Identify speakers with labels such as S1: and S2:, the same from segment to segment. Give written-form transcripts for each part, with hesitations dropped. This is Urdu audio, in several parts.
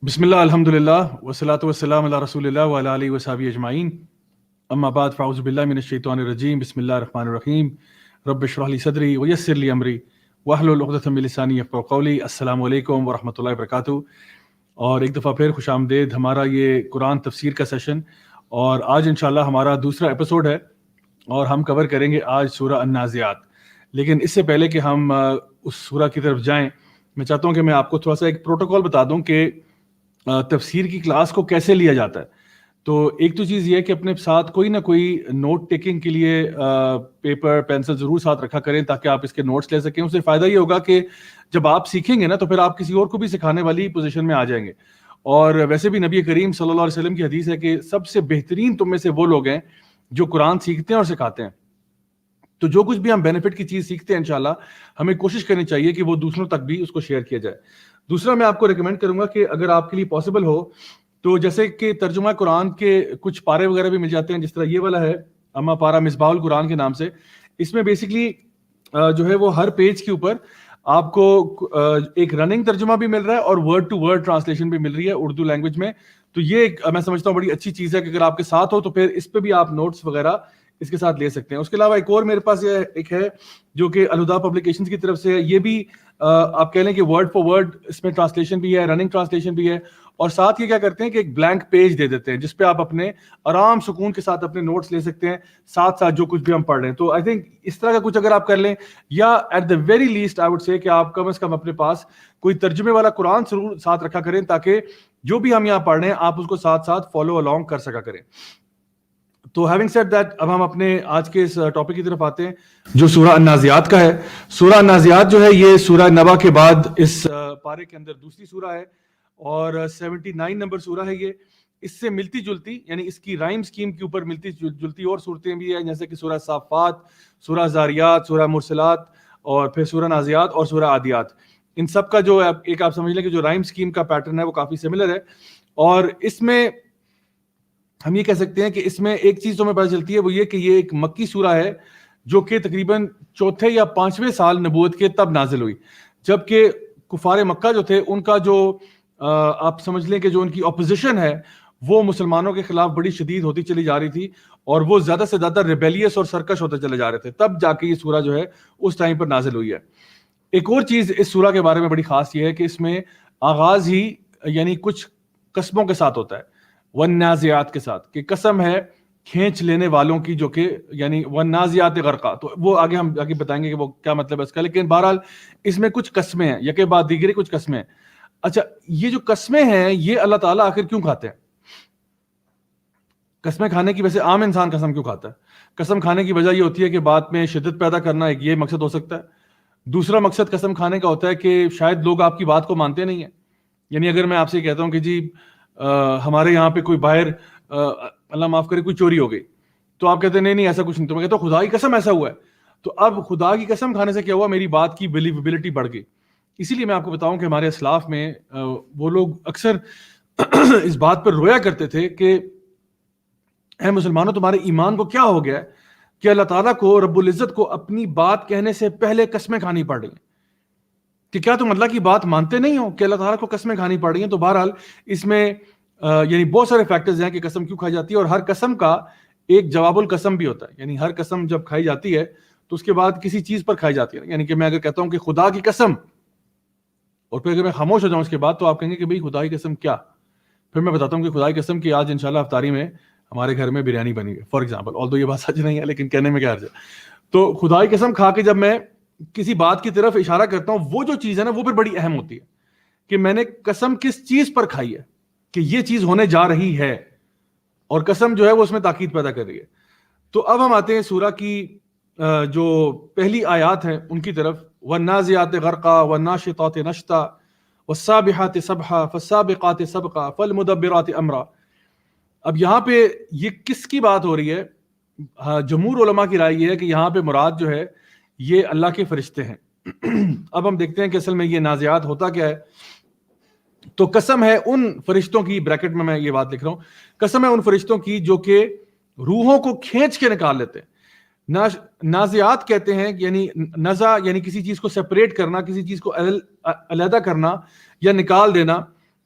S1: بسم اللہ الحمد للہ والصلاۃ والسلام علی رسول اللہ وعلی آلہ وصحبہ اجمعین، اما بعد فاعوذ باللہ من الشیطان الرجیم، بسم اللہ الرحمن الرحیم، رب اشرح لی صدری ویسر لی امری واحلل عقدۃ من لسانی یفقہوا قولی۔ السلام علیکم ورحمۃ اللہ وبرکاتہ۔ اور ایک دفعہ پھر خوش آمدید ہمارا یہ قرآن تفسیر کا سیشن، اور آج انشاءاللہ ہمارا دوسرا ایپیسوڈ ہے اور ہم کور کریں گے آج سورہ النازعات۔ لیکن اس سے پہلے کہ ہم اس سورہ کی طرف جائیں، میں چاہتا ہوں کہ میں آپ کو تھوڑا سا ایک پروٹوکول بتا دوں کہ تفسیر کی کلاس کو کیسے لیا جاتا ہے۔ تو ایک تو چیز یہ ہے کہ اپنے ساتھ کوئی نہ کوئی نوٹ ٹیکنگ کے لیے پیپر پینسل ضرور ساتھ رکھا کریں تاکہ آپ اس کے نوٹس لے سکیں۔ اس سے فائدہ یہ ہوگا کہ جب آپ سیکھیں گے نا تو پھر آپ کسی اور کو بھی سکھانے والی پوزیشن میں آ جائیں گے۔ اور ویسے بھی نبی کریم صلی اللہ علیہ وسلم کی حدیث ہے کہ سب سے بہترین تم میں سے وہ لوگ ہیں جو قرآن سیکھتے ہیں اور سکھاتے ہیں۔ تو جو کچھ بھی ہم بینیفٹ کی چیز سیکھتے ہیں انشاءاللہ ہمیں کوشش کرنی چاہیے کہ وہ دوسروں تک بھی اس کو شیئر کیا جائے۔ دوسرا میں آپ کو ریکمینڈ کروں گا کہ اگر آپ کے لیے پاسبل ہو تو جیسے کہ ترجمہ قرآن کے کچھ پارے وغیرہ بھی مل جاتے ہیں، جس طرح یہ والا ہے اما پارا مصباح القرآن کے نام سے۔ اس میں بیسکلی جو ہے وہ ہر پیج کے اوپر آپ کو ایک رننگ ترجمہ بھی مل رہا ہے اور ورڈ ٹو ورڈ ٹرانسلیشن بھی مل رہی ہے اردو لینگویج میں۔ تو یہ میں سمجھتا ہوں بڑی اچھی چیز ہے کہ اگر آپ کے ساتھ ہو تو پھر اس پہ بھی آپ نوٹس وغیرہ اس کے ساتھ لے سکتے ہیں۔ اس کے علاوہ ایک اور میرے پاس یہ ایک ہے جو کہ الہدا پبلیکیشنز کی طرف سے ہے، یہ بھی آپ کہہ لیں کہ ورڈ فار ورڈ اس میں ٹرانسلیشن بھی ہے، رننگ ٹرانسلیشن بھی ہے، اور ساتھ یہ کیا کرتے ہیں کہ ایک بلینک پیج دے دیتے ہیں جس پہ آپ اپنے آرام سکون کے ساتھ اپنے نوٹس لے سکتے ہیں ساتھ ساتھ جو کچھ بھی ہم پڑھ رہے ہیں۔ تو آئی تھنک اس طرح کا کچھ اگر آپ کر لیں، یا at the very least I would say کہ آپ کم از کم اپنے پاس کوئی ترجمے والا قرآن ضرور ساتھ رکھا کریں تاکہ جو بھی ہم یہاں پڑھ رہے ہیں آپ اس کو ساتھ ساتھ فالو along کر سکا کریں۔ تو ہیونگ سیڈ دیٹ اب ہم اپنے آج کے اس ٹاپک کی طرف آتے ہیں جو سورہ النازعات کا ہے۔ سورہ النازعات جو ہے یہ سورہ نبا کے بعد اس پارے کے اندر دوسری سورہ ہے اور 79 نمبر سورہ ہے یہ۔ اس سے ملتی جلتی یعنی اس کی رائم سکیم کے اوپر ملتی جلتی اور صورتیں بھی ہیں، جیسے کہ سورہ صافات، سورہ زاریات، سورہ مرسلات، اور پھر سورہ نازعات اور سورہ عادیات۔ ان سب کا جو ایک آپ سمجھ لیں کہ جو رائم سکیم کا پیٹرن ہے وہ کافی سملر ہے، اور اس میں ہم یہ کہہ سکتے ہیں کہ اس میں ایک چیز تو ہمیں پتہ چلتی ہے وہ یہ کہ یہ ایک مکی سورہ ہے جو کہ تقریباً چوتھے یا پانچویں سال نبوت کے تب نازل ہوئی، جبکہ کفار مکہ جو تھے ان کا جو آپ سمجھ لیں کہ جو ان کی اپوزیشن ہے وہ مسلمانوں کے خلاف بڑی شدید ہوتی چلی جا رہی تھی، اور وہ زیادہ سے زیادہ ریبیلیس اور سرکش ہوتے چلے جا رہے تھے، تب جا کے یہ سورہ جو ہے اس ٹائم پر نازل ہوئی ہے۔ ایک اور چیز اس سورہ کے بارے میں بڑی خاص یہ ہے کہ اس میں آغاز ہی یعنی کچھ قسموں کے ساتھ ہوتا ہے، والنازعات کے ساتھ، کہ قسم ہے کھینچ لینے والوں کی، جو کہ یعنی والنازعات غرقا، تو وہ آگے ہم آگے بتائیں گے کہ وہ کیا مطلب ہے اس کا، لیکن بہرحال اس میں کچھ قسمیں ہیں، یکے بعد دیگرے کچھ قسمیں ہیں۔ اچھا، یہ جو قسمیں ہیں یہ اللہ تعالیٰ آخر کیوں کھاتے ہیں؟ قسمیں کھانے کی ویسے عام انسان قسم کیوں کھاتا ہے؟ قسم کھانے کی وجہ یہ ہوتی ہے کہ بات میں شدت پیدا کرنا، ایک یہ مقصد ہو سکتا ہے۔ دوسرا مقصد قسم کھانے کا ہوتا ہے کہ شاید لوگ آپ کی بات کو مانتے نہیں ہیں، یعنی اگر میں آپ سے کہتا ہوں کہ جی ہمارے یہاں پہ کوئی باہر اللہ معاف کرے کوئی چوری ہو گئی، تو آپ کہتے ہیں نہیں نہیں ایسا کچھ نہیں، تو میں کہتا ہوں خدا کی قسم ایسا ہوا ہے، تو اب خدا کی قسم کھانے سے کیا ہوا؟ میری بات کی بلیویبلٹی بڑھ گئی۔ اسی لیے میں آپ کو بتاؤں کہ ہمارے اسلاف میں وہ لوگ اکثر اس بات پر رویا کرتے تھے کہ اے مسلمانوں تمہارے ایمان کو کیا ہو گیا ہے کہ اللہ تعالیٰ کو رب العزت کو اپنی بات کہنے سے پہلے قسمیں کھانی پڑ رہی ہیں، کہ کیا تم اللہ کی بات مانتے نہیں ہو کہ اللہ تعالیٰ کو قسمیں کھانی پڑ رہی ہیں؟ تو بہرحال اس میں یعنی بہت سارے فیکٹرز ہیں کہ قسم کیوں کھائی جاتی ہے، اور ہر قسم کا ایک جواب القسم بھی ہوتا ہے، یعنی ہر قسم جب کھائی جاتی ہے تو اس کے بعد کسی چیز پر کھائی جاتی ہے، یعنی کہ میں اگر کہتا ہوں کہ خدا کی قسم، اور پھر اگر میں خاموش ہو جاؤں اس کے بعد، تو آپ کہیں گے کہ بھئی خدا کی قسم کیا؟ پھر میں بتاتا ہوں کہ خدا کی قسم کہ آج انشاءاللہ افطاری میں ہمارے گھر میں بریانی بنی ہے فار ایگزامپل، آلدو یہ بات سچ نہیں ہے لیکن کہنے میں کیا حرج ہے۔ تو خدا کی قسم کھا کے جب میں کسی بات کی طرف اشارہ کرتا ہوں، وہ جو چیز ہے نا وہ پھر بڑی اہم ہوتی ہے کہ میں نے قسم کس چیز پر کھائی ہے، کہ یہ چیز ہونے جا رہی ہے، اور قسم جو ہے وہ اس میں تاکید پیدا کر رہی ہے۔ تو اب ہم آتے ہیں سورہ کی جو پہلی آیات ہیں ان کی طرف، والنازعات غرقا والناشطات نشطا والسابحات سبحا فالسابقات سبقا فالمدبرات امرا۔ اب یہاں پہ یہ کس کی بات ہو رہی ہے؟ جمہور علماء کی رائے یہ ہے کہ یہاں پہ مراد جو ہے یہ اللہ کے فرشتے ہیں۔ اب ہم دیکھتے ہیں کہ اصل میں یہ نازعات ہوتا کیا ہے۔ تو قسم ہے ان فرشتوں کی، بریکٹ میں یہ بات لکھ رہا ہوں، قسم ہے ان فرشتوں کی جو کہ روحوں کو کھینچ کے نکال لیتے ہیں۔ نازعات کہتے ہیں یعنی نزع یعنی کسی چیز کو سیپریٹ کرنا، کسی چیز کو علیحدہ کرنا یا نکال دینا،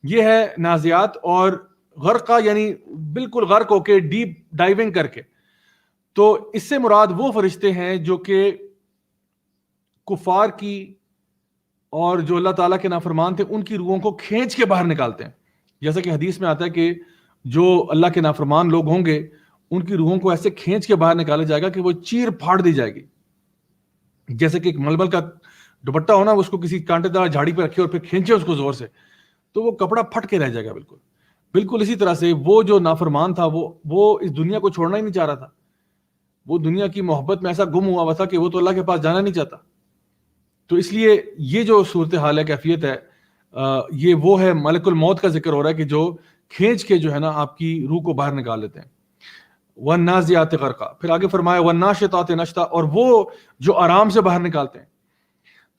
S1: یہ ہے نازعات اور غرقہ، یعنی بالکل غرق ہو کے ڈیپ ڈائیونگ کر کے. تو اس سے مراد وہ فرشتے ہیں جو کہ کفار کی اور جو اللہ تعالیٰ کے نافرمان تھے ان کی روحوں کو کھینچ کے باہر نکالتے ہیں. جیسا کہ حدیث میں آتا ہے کہ جو اللہ کے نافرمان لوگ ہوں گے ان کی روحوں کو ایسے کھینچ کے باہر نکالا جائے گا کہ وہ چیر پھاڑ دی جائے گی. جیسے کہ ایک ململ کا دوپٹہ ہونا، اس کو کسی کانٹے دار جھاڑی پہ رکھے اور پھر کھینچے اس کو زور سے، تو وہ کپڑا پھٹ کے رہ جائے گا. بالکل اسی طرح سے وہ جو نافرمان تھا وہ اس دنیا کو چھوڑنا ہی نہیں چاہ رہا تھا. وہ دنیا کی محبت میں ایسا گم ہوا تھا کہ وہ تو اللہ کے پاس جانا نہیں چاہتا. تو اس لیے یہ جو صورتحال ہے، کیفیت ہے، یہ وہ ہے ملک الموت کا ذکر ہو رہا ہے کہ جو کھینچ کے جو ہے نا آپ کی روح کو باہر نکال لیتے ہیں. وَالنَّازِعَاتِ غَرْقًا، پھر آگے فرمایا وَالنَّاشِطَاتِ نشطًا، اور وہ جو آرام سے باہر نکالتے ہیں.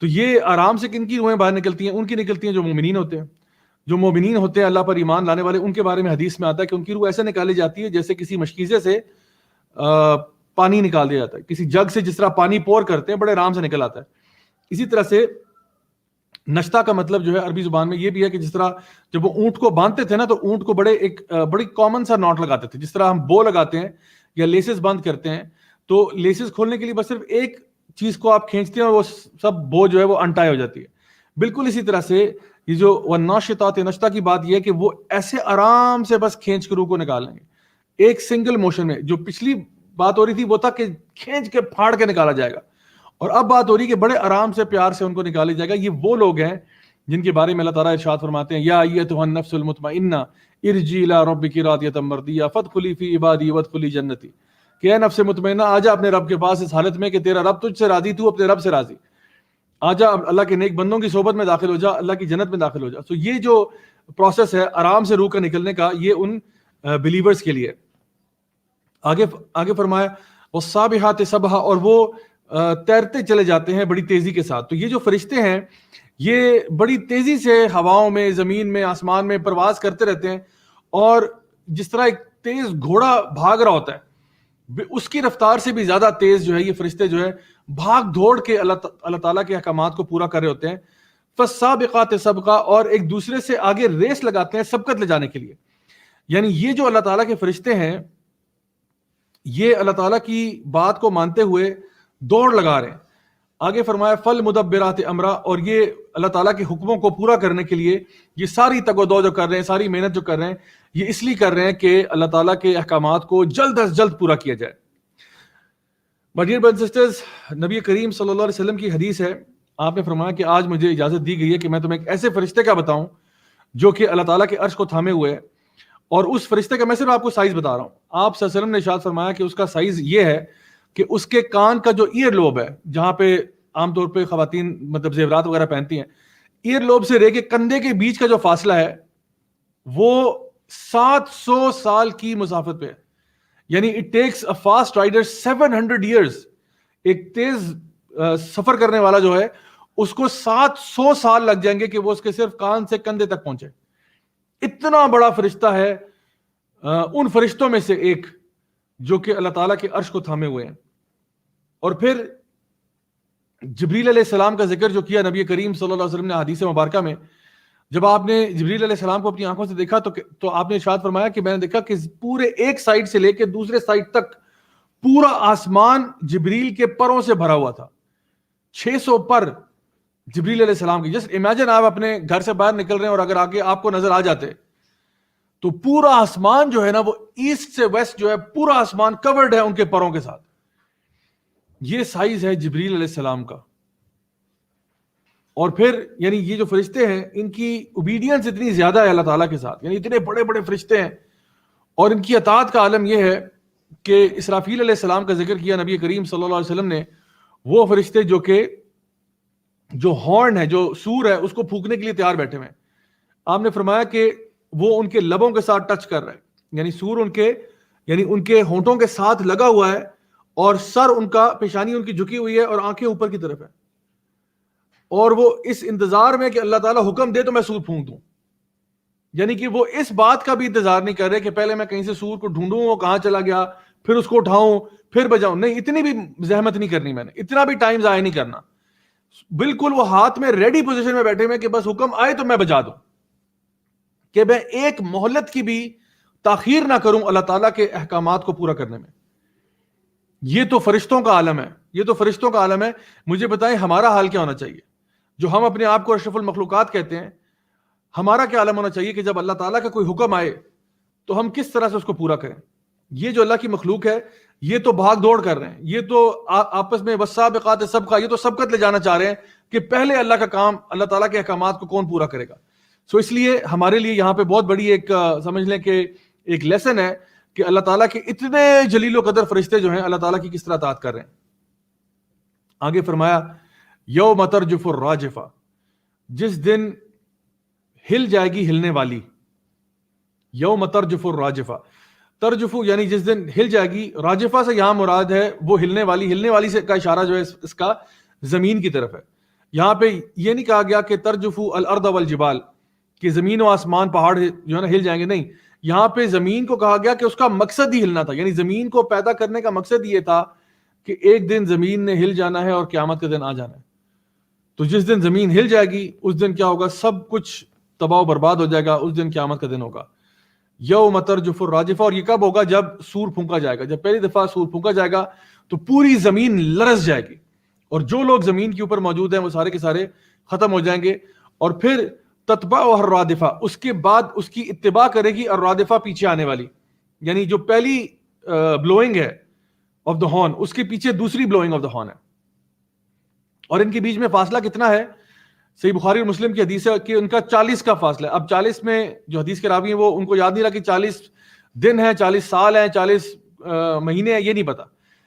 S1: تو یہ آرام سے کن کی روحیں باہر نکلتی ہیں؟ ان کی نکلتی ہیں جو مومنین ہوتے ہیں. جو مومنین ہوتے ہیں اللہ پر ایمان لانے والے، ان کے بارے میں حدیث میں آتا ہے کہ ان کی روح ایسے نکالی جاتی ہے جیسے کسی مشکیزے سے پانی نکال دیا جاتا ہے. کسی جگ سے جس طرح پانی پور کرتے ہیں بڑے آرام سے نکل آتا ہے. اسی طرح سے نشتہ کا مطلب جو ہے عربی زبان میں یہ بھی ہے کہ جس طرح جب وہ اونٹ کو باندھتے تھے نا تو اونٹ کو بڑی کامن سا ناٹ لگاتے تھے. جس طرح ہم بو لگاتے ہیں یا لیسز بند کرتے ہیں، تو لیسز کھولنے کے لیے بس صرف ایک چیز کو آپ کھینچتے ہیں اور وہ سب بو جو ہے وہ انٹائی ہو جاتی ہے. بالکل اسی طرح سے یہ جو والناشطات نشطہ کی بات یہ ہے کہ وہ ایسے آرام سے بس کھینچ کے روح کو نکال لیں گے ایک سنگل موشن میں. جو پچھلی بات ہو رہی تھی وہ تھا کہ کھینچ کے پھاڑ کے نکالا جائے گا، اور اب بات ہو رہی ہے کہ بڑے آرام سے پیار سے ان کو نکالا جائے گا. یہ وہ لوگ ہیں جن کے بارے میں اللہ تعالیٰ ارشاد فرماتے ہیں یا ایتھا النفس المطمئنہ ارجعی الی ربک راضیۃ مرضیہ فادخلی فی عبادی وادخلی جنتی، کہ اے نفس مطمئنہ آجا اپنے رب کے پاس اس حالت میں کہ تیرا رب تجھ سے راضی، تو اپنے رب سے راضی. آجا اللہ کے نیک بندوں کی صحبت میں داخل ہو جا، اللہ کی جنت میں داخل ہو جا. تو یہ جو پروسیس ہے آرام سے روح کا نکلنے کا، یہ ان بلیورز کے لیے. آگے فرمایا والسابحات سبحا، اور وہ تیرتے چلے جاتے ہیں بڑی تیزی کے ساتھ. تو یہ جو فرشتے ہیں یہ بڑی تیزی سے ہواؤں میں، زمین میں، آسمان میں پرواز کرتے رہتے ہیں، اور جس طرح ایک تیز گھوڑا بھاگ رہا ہوتا ہے اس کی رفتار سے بھی زیادہ تیز جو ہے یہ فرشتے جو ہے بھاگ دوڑ کے اللہ تعالیٰ کے احکامات کو پورا کر رہے ہوتے ہیں. فالسابقات سبقا، اور ایک دوسرے سے آگے ریس لگاتے ہیں سبقت لے جانے کے لیے. یعنی یہ جو اللہ تعالیٰ کے فرشتے ہیں یہ اللہ تعالیٰ کی بات کو مانتے ہوئے دوڑ لگا رہے ہیں. آگے فرمایا فالمدبرات امرا، اور یہ اللہ تعالیٰ کے حکموں کو پورا کرنے کے لیے یہ ساری تگ و دو جو کر رہے ہیں، ساری محنت جو کر رہے ہیں، یہ اس لیے کر رہے ہیں کہ اللہ تعالیٰ کے احکامات کو جلد از جلد پورا کیا جائے. My dear brothers and sisters، نبی کریم صلی اللہ علیہ وسلم کی حدیث ہے، آپ نے فرمایا کہ آج مجھے اجازت دی گئی ہے کہ میں تمہیں ایک ایسے فرشتے کا بتاؤں جو کہ اللہ تعالیٰ کے عرش کو تھامے ہوئے ہے. اور اس فرشتے کا میں صرف آپ کو سائز بتا رہا ہوں. آپ صلی اللہ علیہ وسلم نے ارشاد فرمایا کہ اس کا سائز یہ ہے کہ اس کے کان کا جو ایئر لوب ہے، جہاں پہ عام طور پہ خواتین مطلب زیورات وغیرہ پہنتی ہیں، ایئر لوب سے رہ کے کندھے کے بیچ کا جو فاصلہ ہے وہ 700 سال کی مسافت پہ ہے. یعنی it takes a fast rider 700 years. ایک تیز سفر کرنے والا جو ہے اس کو 700 سال لگ جائیں گے کہ وہ اس کے صرف کان سے کندھے تک پہنچے. اتنا بڑا فرشتہ ہے ان فرشتوں میں سے ایک جو کہ اللہ تعالیٰ کے عرش کو تھامے ہوئے ہیں. اور پھر جبریل علیہ السلام کا ذکر جو کیا نبی کریم صلی اللہ علیہ وسلم نے حدیث مبارکہ میں، جب آپ نے جبریل علیہ السلام کو اپنی آنکھوں سے دیکھا تو آپ نے ارشاد فرمایا کہ میں نے دیکھا کہ پورے ایک سائڈ سے لے کے دوسرے سائڈ تک پورا آسمان جبریل کے پروں سے بھرا ہوا تھا. 600 پر جبریل علیہ السلام کی. جسٹ امیجن آپ اپنے گھر سے باہر نکل رہے ہیں اور اگر آگے آپ کو نظر آ جاتے تو پورا آسمان جو ہے نا وہ ایسٹ سے ویسٹ جو ہے پورا آسمان کورڈ ہے ان کے پروں کے ساتھ. یہ سائز ہے جبریل علیہ السلام کا. اور پھر یعنی یہ جو فرشتے ہیں ان کی اوبیڈینس اتنی زیادہ ہے اللہ تعالیٰ کے ساتھ، یعنی اتنے بڑے بڑے فرشتے ہیں، اور ان کی اطاعت کا عالم یہ ہے کہ اسرافیل علیہ السلام کا ذکر کیا نبی کریم صلی اللہ علیہ وسلم نے. وہ فرشتے جو ہارن ہے، جو سور ہے، اس کو پھونکنے کے لیے تیار بیٹھے ہوئے ہیں. آپ نے فرمایا کہ وہ ان کے لبوں کے ساتھ ٹچ کر رہا ہے، یعنی سور ان کے ہونٹوں کے ساتھ لگا ہوا ہے، اور سر ان کا، پیشانی ان کی جھکی ہوئی ہے اور آنکھیں اوپر کی طرف ہے، اور وہ اس انتظار میں کہ اللہ تعالیٰ حکم دے تو میں سور پھونک دوں. یعنی کہ وہ اس بات کا بھی انتظار نہیں کر رہے کہ پہلے میں کہیں سے سور کو ڈھونڈوں وہ کہاں چلا گیا، پھر اس کو اٹھاؤں، پھر بجاؤں. نہیں، اتنی بھی زحمت نہیں کرنی، میں نے اتنا بھی ٹائم ضائع نہیں کرنا. بالکل وہ ہاتھ میں ریڈی پوزیشن میں بیٹھے ہوئے کہ بس حکم آئے تو میں بجا دوں. کہ میں ایک مہلت کی بھی تاخیر نہ کروں اللہ تعالیٰ کے احکامات کو پورا کرنے میں. یہ تو فرشتوں کا عالم ہے, یہ تو فرشتوں کا عالم ہے. مجھے بتائیں ہمارا حال کیا ہونا چاہیے, جو ہم اپنے آپ کو اشرف المخلوقات کہتے ہیں. ہمارا کیا عالم ہونا چاہیے کہ جب اللہ تعالیٰ کا کوئی حکم آئے تو ہم کس طرح سے اس کو پورا کریں. یہ جو اللہ کی مخلوق ہے یہ تو بھاگ دوڑ کر رہے ہیں, یہ تو آپس میں والسابقات سبقہ, یہ تو سبقت لے جانا چاہ رہے ہیں کہ پہلے اللہ کا کام, اللہ تعالیٰ کے احکامات کو کون پورا کرے گا. سو اس لیے ہمارے لیے یہاں پہ بہت بڑی ایک سمجھ لیں کہ ایک لیسن ہے کہ اللہ تعالیٰ کے اتنے جلیل و قدر فرشتے جو ہیں اللہ تعالیٰ کی کس طرح اطاعت کر رہے ہیں. آگے فرمایا یوم ترجف الراجفہ, جس دن ہل جائے گی ہلنے والی. یوم ترجف الراجفہ, ترجف یعنی جس دن ہل جائے گی, راجفہ سے یہاں مراد ہے وہ ہلنے والی. ہلنے والی سے کا اشارہ جو ہے اس کا زمین کی طرف ہے. یہاں پہ یہ نہیں کہا گیا کہ ترجف الارض والجبال, کہ زمین و آسمان پہاڑ جو ہے نا ہل جائیں گے, نہیں. یہاں پہ زمین کو کہا گیا کہ اس کا مقصد ہی ہلنا تھا, یعنی زمین کو پیدا کرنے کا مقصد یہ تھا کہ ایک دن زمین نے ہل جانا ہے اور قیامت کا دن آ جانا ہے. تو جس دن زمین ہل جائے گی اس دن کیا ہوگا, سب کچھ تباہ و برباد ہو جائے گا, اس دن قیامت کا دن ہوگا. یوم ترجف الراجفہ, اور یہ کب ہوگا, جب سور پھونکا جائے گا. جب پہلی دفعہ سور پھونکا جائے گا تو پوری زمین لرز جائے گی, اور جو لوگ زمین کے اوپر موجود ہیں وہ سارے کے سارے ختم ہو جائیں گے. اور پھر تتبعها الرادفہ, اس کے بعد اس کی اتباع کرے گی الرادفہ, پیچھے آنے والی. یعنی جو پہلی بلوئنگ ہے آف دا ہارن, اس کے پیچھے دوسری بلوئنگ آف دا ہارن ہے, اور ان کے بیچ میں فاصلہ کتنا ہے. صحیح بخاری اور مسلم کی حدیث ہے کہ ان کا 40 کا فاصلہ ہے. اب 40 میں جو حدیث کے راوی ہیں وہ ان کو یاد نہیں رہا کہ 40 دن ہیں, 40 سال ہیں, 40 مہینے ہیں, یہ نہیں پتا,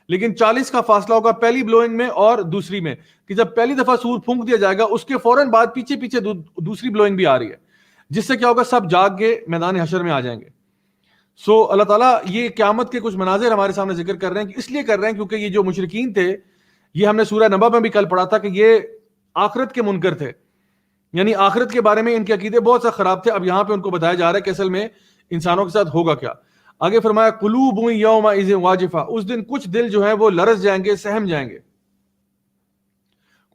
S1: لیکن 40 کا فاصلہ ہوگا پہلی بلوئنگ میں اور دوسری میں, کہ جب پہلی دفعہ سور پھونک دیا جائے گا اس کے فوراً بعد پیچھے پیچھے دوسری بلوئنگ بھی آ رہی ہے, جس سے کیا ہوگا, سب جاگ کے میدان حشر میں آ جائیں گے. سو اللہ تعالیٰ یہ قیامت کے کچھ مناظر ہمارے سامنے ذکر کر رہے ہیں, اس لیے کر رہے ہیں کیونکہ یہ جو مشرکین تھے, یہ ہم نے سورہ نبا میں بھی کل پڑھا تھا کہ یہ آخرت کے منکر تھے, یعنی آخرت کے بارے میں ان کے عقیدے بہت سا خراب تھے. اب یہاں پہ ان کو بتایا جا رہا ہے کہ اصل میں انسانوں کے ساتھ ہوگا کیا. آگے فرمایا قلوب یومئذ واجفہ, اس دن کچھ دل جو ہیں وہ لرز جائیں گے, سہم جائیں گے.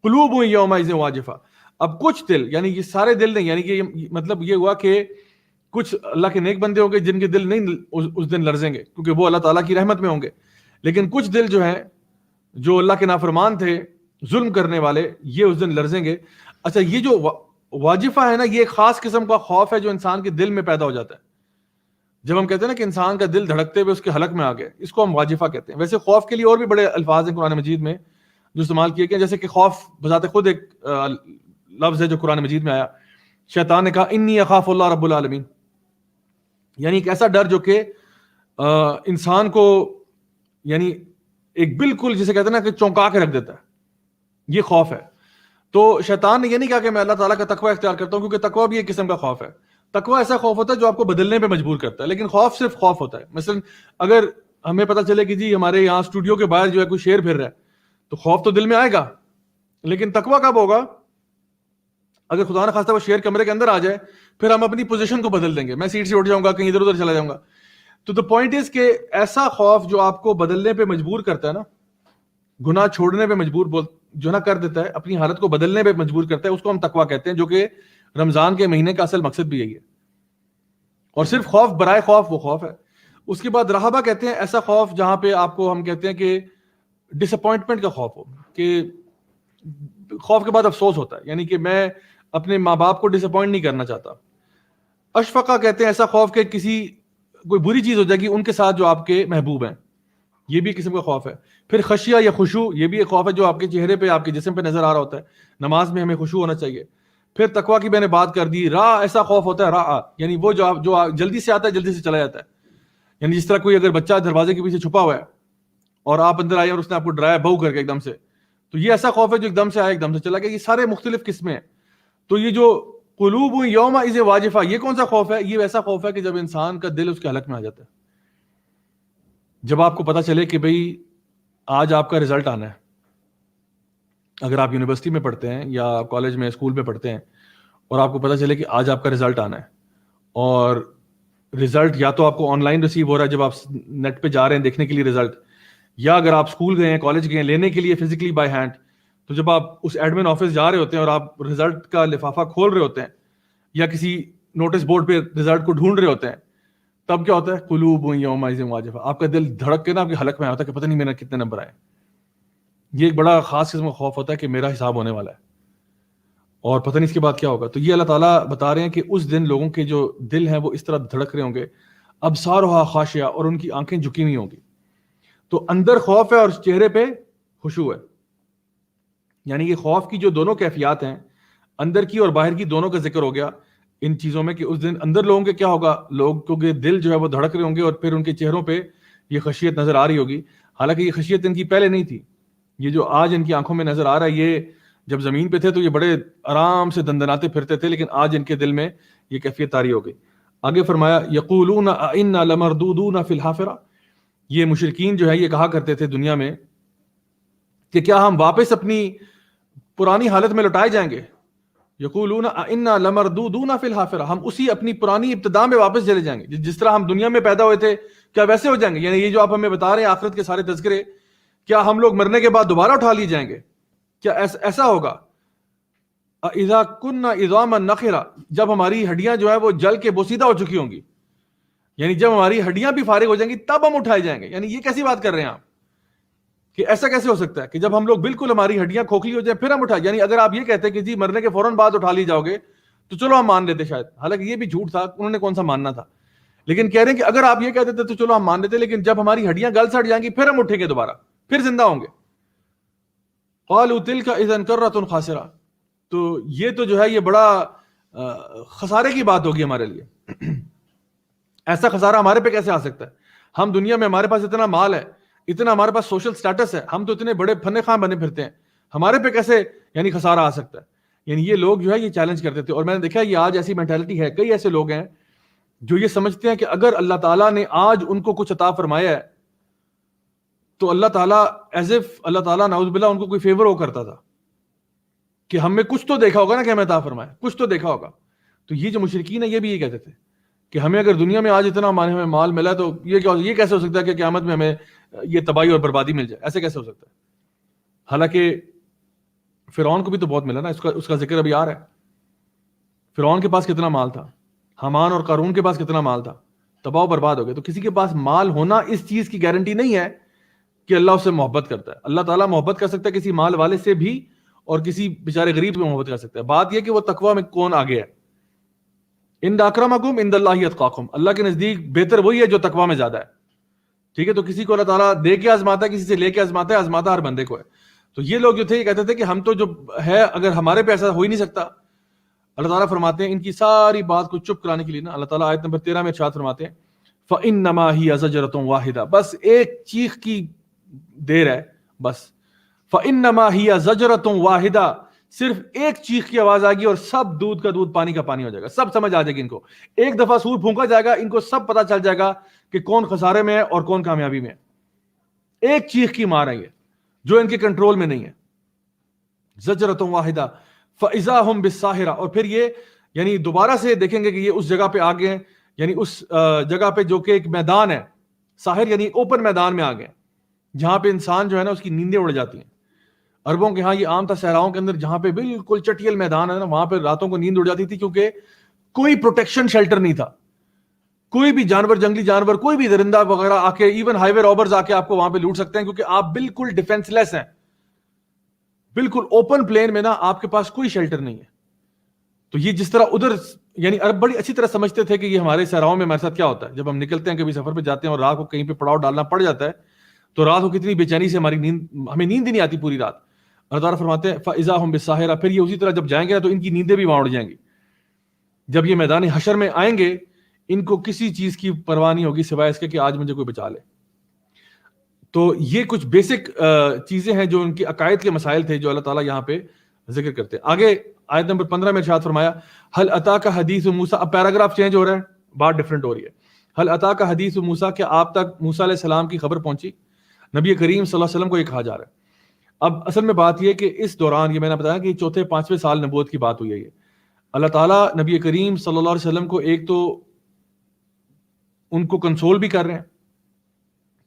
S1: قلوب یومئذ واجفہ, اب کچھ دل یعنی یہ سارے دل نہیں, یعنی کہ مطلب یہ ہوا کہ کچھ اللہ کے نیک بندے ہوں گے جن کے دل نہیں اس دن لرزیں گے کیونکہ وہ اللہ تعالیٰ کی رحمت میں ہوں گے, لیکن کچھ دل جو ہیں جو اللہ کے نافرمان تھے, ظلم کرنے والے, یہ اس دن لرزیں گے. اچھا, یہ جو واجفہ ہے نا, یہ ایک خاص قسم کا خوف ہے جو انسان کے دل میں پیدا ہو جاتا ہے. جب ہم کہتے ہیں نا کہ انسان کا دل دھڑکتے ہوئے اس کے حلق میں آ گئے, اس کو ہم واجفہ کہتے ہیں. ویسے خوف کے لیے اور بھی بڑے الفاظ ہیں قرآن مجید میں جو استعمال کیے گئے, جیسے کہ خوف بذات خود ایک لفظ ہے جو قرآن مجید میں آیا. شیطان نے کہا انی اخاف اللہ رب العالمین, یعنی ایک ایسا ڈر جو کہ انسان کو یعنی ایک بالکل جسے کہتے ہیں نا کہ چونکا کے رکھ دیتا ہے, یہ خوف ہے. تو شیطان نے یہ نہیں کہا کہ میں اللہ تعالیٰ کا تقوی اختیار کرتا ہوں, کیونکہ تقوی بھی ایک قسم کا خوف ہے. تقوی ایسا خوف ہوتا ہے جو آپ کو بدلنے پہ مجبور کرتا ہے, لیکن خوف صرف خوف ہوتا ہے. مثلا اگر ہمیں پتہ چلے کہ جی ہمارے یہاں اسٹوڈیو کے باہر جو ہے کوئی شیر پھر رہا ہے, تو خوف تو دل میں آئے گا, لیکن تقوی کب ہوگا, اگر خدا نہ خواستہ وہ شیر کمرے کے اندر آ جائے, پھر ہم اپنی پوزیشن کو بدل دیں گے, میں سیٹ سے اٹھ جاؤں گا, کہیں ادھر ادھر چلا جاؤں گا. تو دا پوائنٹ از کہ ایسا خوف جو آپ کو بدلنے پہ مجبور کرتا ہے نا, گناہ چھوڑنے پہ مجبور جو نہ کر دیتا ہے, اپنی حالت کو بدلنے پہ مجبور کرتا ہے, اس کو ہم تقویٰ کہتے ہیں, جو کہ رمضان کے مہینے کا اصل مقصد بھی یہی ہے. اور صرف خوف برائے خوف وہ خوف ہے. اس کے بعد رہبہ کہتے ہیں ایسا خوف جہاں پہ آپ کو ہم کہتے ہیں کہ ڈس اپوائنٹمنٹ کا خوف ہو, کہ خوف کے بعد افسوس ہوتا ہے, یعنی کہ میں اپنے ماں باپ کو ڈس اپوائنٹ نہیں کرنا چاہتا. اشفقہ کہتے ہیں ایسا خوف کہ کسی کوئی بری چیز ہو جائے گی ان کے ساتھ جو آپ کے محبوب ہیں, یہ بھی قسم کا خوف ہے. پھر خشیہ یا خشوع, یہ بھی ایک خوف ہے جو آپ کے چہرے پہ آپ کے جسم پہ نظر آ رہا ہوتا ہے. نماز میں ہمیں خشوع ہونا چاہیے. پھر تقویٰ کی میں نے بات کر دی. را, ایسا خوف ہوتا ہے را, یعنی وہ جو جلدی سے آتا ہے جلدی سے چلا جاتا ہے. یعنی جس طرح کوئی اگر بچہ دروازے کے پیچھے چھپا ہوا ہے اور آپ اندر آئے اور اس نے آپ کو ڈرایا بہو کر کے ایک دم سے, تو یہ ایسا خوف ہے جو ایک دم سے آیا ایک دم سے چلا گیا. یہ سارے مختلف قسمیں ہیں. تو یہ جو قلوب یومئذ واجفہ, یہ کون سا خوف ہے, یہ ویسا خوف ہے کہ جب انسان کا دل اس کے حلق میں آ جاتا ہے. جب آپ کو پتا چلے کہ بھئی آج آپ کا رزلٹ آنا ہے, اگر آپ یونیورسٹی میں پڑھتے ہیں یا کالج میں اسکول میں پڑھتے ہیں, اور آپ کو پتا چلے کہ آج آپ کا رزلٹ آنا ہے, اور رزلٹ یا تو آپ کو آن لائن ریسیو ہو رہا ہے جب آپ نیٹ پہ جا رہے ہیں دیکھنے کے لیے رزلٹ, یا اگر آپ اسکول گئے ہیں کالج گئے ہیں لینے کے لیے فزیکلی بائی ہینڈ, تو جب آپ اس ایڈمن آفس جا رہے ہوتے ہیں اور آپ رزلٹ کا لفافہ کھول رہے ہوتے ہیں, یا کسی نوٹس بورڈ پہ رزلٹ کو ڈھونڈ رہے ہوتے ہیں، تب کیا ہوتا ہے؟ قلوب یومئذ واجفہ، آپ کا دل دھڑک کے نا آپ کے حلق میں آتا ہے کہ پتہ نہیں میرا کتنے نمبر آئے. یہ ایک بڑا خاص قسم کا خوف ہوتا ہے کہ میرا حساب ہونے والا ہے اور پتہ نہیں اس کے بعد کیا ہوگا. تو یہ اللہ تعالیٰ بتا رہے ہیں کہ اس دن لوگوں کے جو دل ہیں وہ اس طرح دھڑک رہے ہوں گے، ابصارها خاشعہ، اور ان کی آنکھیں جھکی ہوئی ہوں گی. تو اندر خوف ہے اور چہرے پہ خشوع ہے. یعنی یہ خوف کی جو دونوں کیفیات ہیں، اندر کی اور باہر کی، دونوں کا ذکر ہو گیا ان چیزوں میں کہ اس دن اندر لوگوں کے کیا ہوگا، لوگوں کے دل جو ہے وہ دھڑک رہے ہوں گے اور پھر ان کے چہروں پہ یہ خشیت نظر آ رہی ہوگی. حالانکہ یہ خشیت ان کی پہلے نہیں تھی، یہ جو آج ان کی آنکھوں میں نظر آ رہا ہے، یہ جب زمین پہ تھے تو یہ بڑے آرام سے دندناتے پھرتے تھے، لیکن آج ان کے دل میں یہ کیفیت طاری ہو گئی. آگے فرمایا یقولون انا لمردودون فی الحافرہ، یہ مشرکین جو ہے یہ کہا کرتے تھے دنیا میں کہ کیا ہم واپس اپنی پرانی حالت میں لوٹائے جائیں گے. یقولون انا لمردودون فی الحافرہ، ہم اسی اپنی پرانی ابتدا میں واپس چلے جائیں گے، جس طرح ہم دنیا میں پیدا ہوئے تھے کیا ویسے ہو جائیں گے. یعنی یہ جو آپ ہمیں بتا رہے ہیں آخرت کے سارے تذکرے، کیا ہم لوگ مرنے کے بعد دوبارہ اٹھا لیے جائیں گے؟ کیا ایسا ہوگا؟ اذا كنا عظاما نخرا، جب ہماری ہڈیاں جو ہے وہ جل کے بوسیدہ ہو چکی ہوں گی، یعنی جب ہماری ہڈیاں بھی فارغ ہو جائیں گی تب ہم اٹھائے جائیں گے. یعنی یہ کیسی بات کر رہے ہیں آپ کہ ایسا کیسے ہو سکتا ہے کہ جب ہم لوگ بالکل ہماری ہڈیاں کھوکھلی ہو جائیں پھر ہم اٹھائے. یعنی اگر آپ یہ کہتے ہیں کہ جی مرنے کے فوراً بعد اٹھا لی جاؤ گے تو چلو ہم مان لیتے شاید، حالانکہ یہ بھی جھوٹ تھا، انہوں نے کون سا ماننا تھا. لیکن کہہ رہے ہیں کہ اگر آپ یہ کہتے تھے تو چلو ہم مان لیتے، لیکن جب ہماری ہڈیاں گل سڑ جائیں گی پھر ہم اٹھیں گے دوبارہ، پھر زندہ ہوں گے. قالوا تلك اذا كرة خاسرة، تو یہ تو جو ہے یہ بڑا خسارے کی بات ہوگی ہمارے لیے. ایسا خسارہ ہمارے پہ کیسے آ سکتا ہے؟ ہم دنیا میں ہمارے پاس اتنا مال ہے، اتنا ہمارے پاس سوشل سٹیٹس ہے، ہم تو اتنے بڑے فن خواہ بنے پھرتے ہیں، ہمارے پہ کیسے یعنی خسارہ آ سکتا ہے؟ یعنی یہ لوگ جو ہے یہ چیلنج کرتے تھے. اور میں نے دیکھا یہ آج ایسی مینٹالٹی ہے، کئی ایسے لوگ ہیں جو یہ سمجھتے ہیں کہ اگر اللہ تعالیٰ نے آج ان کو کچھ عطا فرمایا ہے تو اللہ تعالیٰ ایز اف اللہ تعالیٰ نعوذ باللہ ان کو کوئی فیور ہو کرتا تھا کہ ہم نے کچھ تو دیکھا ہوگا نا کہ ہمیں عطا فرمایا، کچھ تو دیکھا ہوگا. تو یہ جو مشرکین ہیں یہ بھی یہ کہتے تھے کہ ہمیں اگر دنیا میں آج اتنا ہمیں مال ملا تو یہ کیسے ہو سکتا ہے کہ قیامت میں ہمیں یہ تباہی اور بربادی مل جائے؟ ایسے کیسے ہو سکتا ہے؟ حالانکہ فرعون کو بھی تو بہت ملا نا، اس کا ذکر ابھی آ رہا ہے. فرعون کے پاس کتنا مال تھا، حامان اور قارون کے پاس کتنا مال تھا، تباہ و برباد ہو گئے. تو کسی کے پاس مال ہونا اس چیز کی گارنٹی نہیں ہے کہ اللہ اس سے محبت کرتا ہے. اللہ تعالیٰ محبت کر سکتا ہے کسی مال والے سے بھی اور کسی بیچارے غریب سے محبت کر سکتا ہے. بات یہ کہ وہ تقویٰ میں کون آگے ہے. ان اکرمکم عند اللہ اتقاکم، اللہ کے نزدیک بہتر وہی ہے جو تقویٰ میں زیادہ ہے. ٹھیک ہے، تو کسی کو اللہ تعالیٰ دے کے آزماتا ہے، کسی سے لے کے آزماتا ہے، آزماتا ہر بندے کو ہے. تو یہ لوگ جو تھے یہ کہتے تھے کہ ہم تو جو ہے اگر ہمارے پہ ایسا ہو ہی نہیں سکتا. اللہ تعالیٰ فرماتے ہیں ان کی ساری بات کو چپ کرانے کے لیے نا، اللہ تعالیٰ آیت نمبر 13 میں ارشاد فرماتے ہیں فَإِنَّمَا هِيَ زَجْرَةٌ وَاحِدَةٌ، بس ایک چیخ کی دیر ہے بس. فَإِنَّمَا هِيَ زَجْرَةٌ وَاحِدَةٌ، صرف ایک چیخ کی آواز آئے گی اور سب دودھ کا دودھ پانی کا پانی ہو جائے گا. سب سمجھ آ جائے گی ان کو. ایک دفعہ سور پھونکا جائے گا، ان کو سب پتہ چل جائے گا کہ کون خسارے میں ہے اور کون کامیابی میں ہے. ایک چیخ کی مار ہے یہ جو ان کے کنٹرول میں نہیں ہے. زجرۃ واحدہ فاذا هم بالساہرہ، اور پھر یہ یعنی دوبارہ سے دیکھیں گے کہ یہ اس جگہ پہ آ گئے ہیں، یعنی اس جگہ پہ جو کہ ایک میدان ہے، ساحر یعنی اوپن میدان میں آ گئے جہاں پہ انسان جو ہے نا اس کی نیندیں اڑ جاتی ہیں. عربوں کے ہاں یہ عام تھا صحراؤں کے اندر جہاں پہ بالکل چٹیل میدان ہے نا، وہاں پہ راتوں کو نیند اڑ جاتی تھی کیونکہ کوئی پروٹیکشن شیلٹر نہیں تھا. کوئی بھی جانور، جنگلی جانور، کوئی بھی درندہ وغیرہ آ کے، ایون ہائی وے رابرز آ کے آپ کو وہاں پہ لوٹ سکتے ہیں کیونکہ آپ بالکل ڈیفینس لیس ہیں. بالکل اوپن پلین میں نا آپ کے پاس کوئی شیلٹر نہیں ہے. تو یہ جس طرح ادھر یعنی عرب بڑی اچھی طرح سمجھتے تھے کہ یہ ہمارے صحراؤں میں ہمارے ساتھ کیا ہوتا ہے. جب ہم نکلتے ہیں کبھی سفر پہ جاتے ہیں اور رات کو کہیں پہ پڑاؤ ڈالنا پڑ جاتا ہے تو رات کو کتنی بے چینی سے ہماری ہمیں نیند ہی نہیں آتی پوری رات. اللہ تعالیٰ فرماتے ہیں فاذا هم بالساہرہ، پھر یہ اسی طرح جب جائیں گے تو ان کی نیندیں بھی وہاں اڑ جائیں گی. جب یہ میدان حشر میں آئیں گے ان کو کسی چیز کی پرواہ نہیں ہوگی سوائے اس کے کہ آج مجھے کوئی بچا لے. تو یہ کچھ بیسک چیزیں ہیں جو ان کے عقائد کے مسائل تھے جو اللہ تعالیٰ یہاں پہ ذکر کرتے ہیں. آگے آیت نمبر 15 میں ارشاد فرمایا هل اتاک حدیث موسیٰ، اب پیراگراف چینج ہو رہا ہے، بات ڈفرنٹ ہو رہی ہے. هل اتاک حدیث موسیٰ، کہ آپ تک موسیٰ علیہ السلام کی خبر پہنچی. نبی کریم صلی اللہ علیہ وسلم کو یہ کہا جا رہا ہے. اب اصل میں بات یہ کہ اس دوران یہ میں نے بتایا کہ چوتھے پانچویں سال نبوت کی بات ہوئی ہے. یہ اللہ تعالیٰ نبی کریم صلی اللہ علیہ وسلم کو ایک تو ان کو کنسول بھی کر رہے ہیں،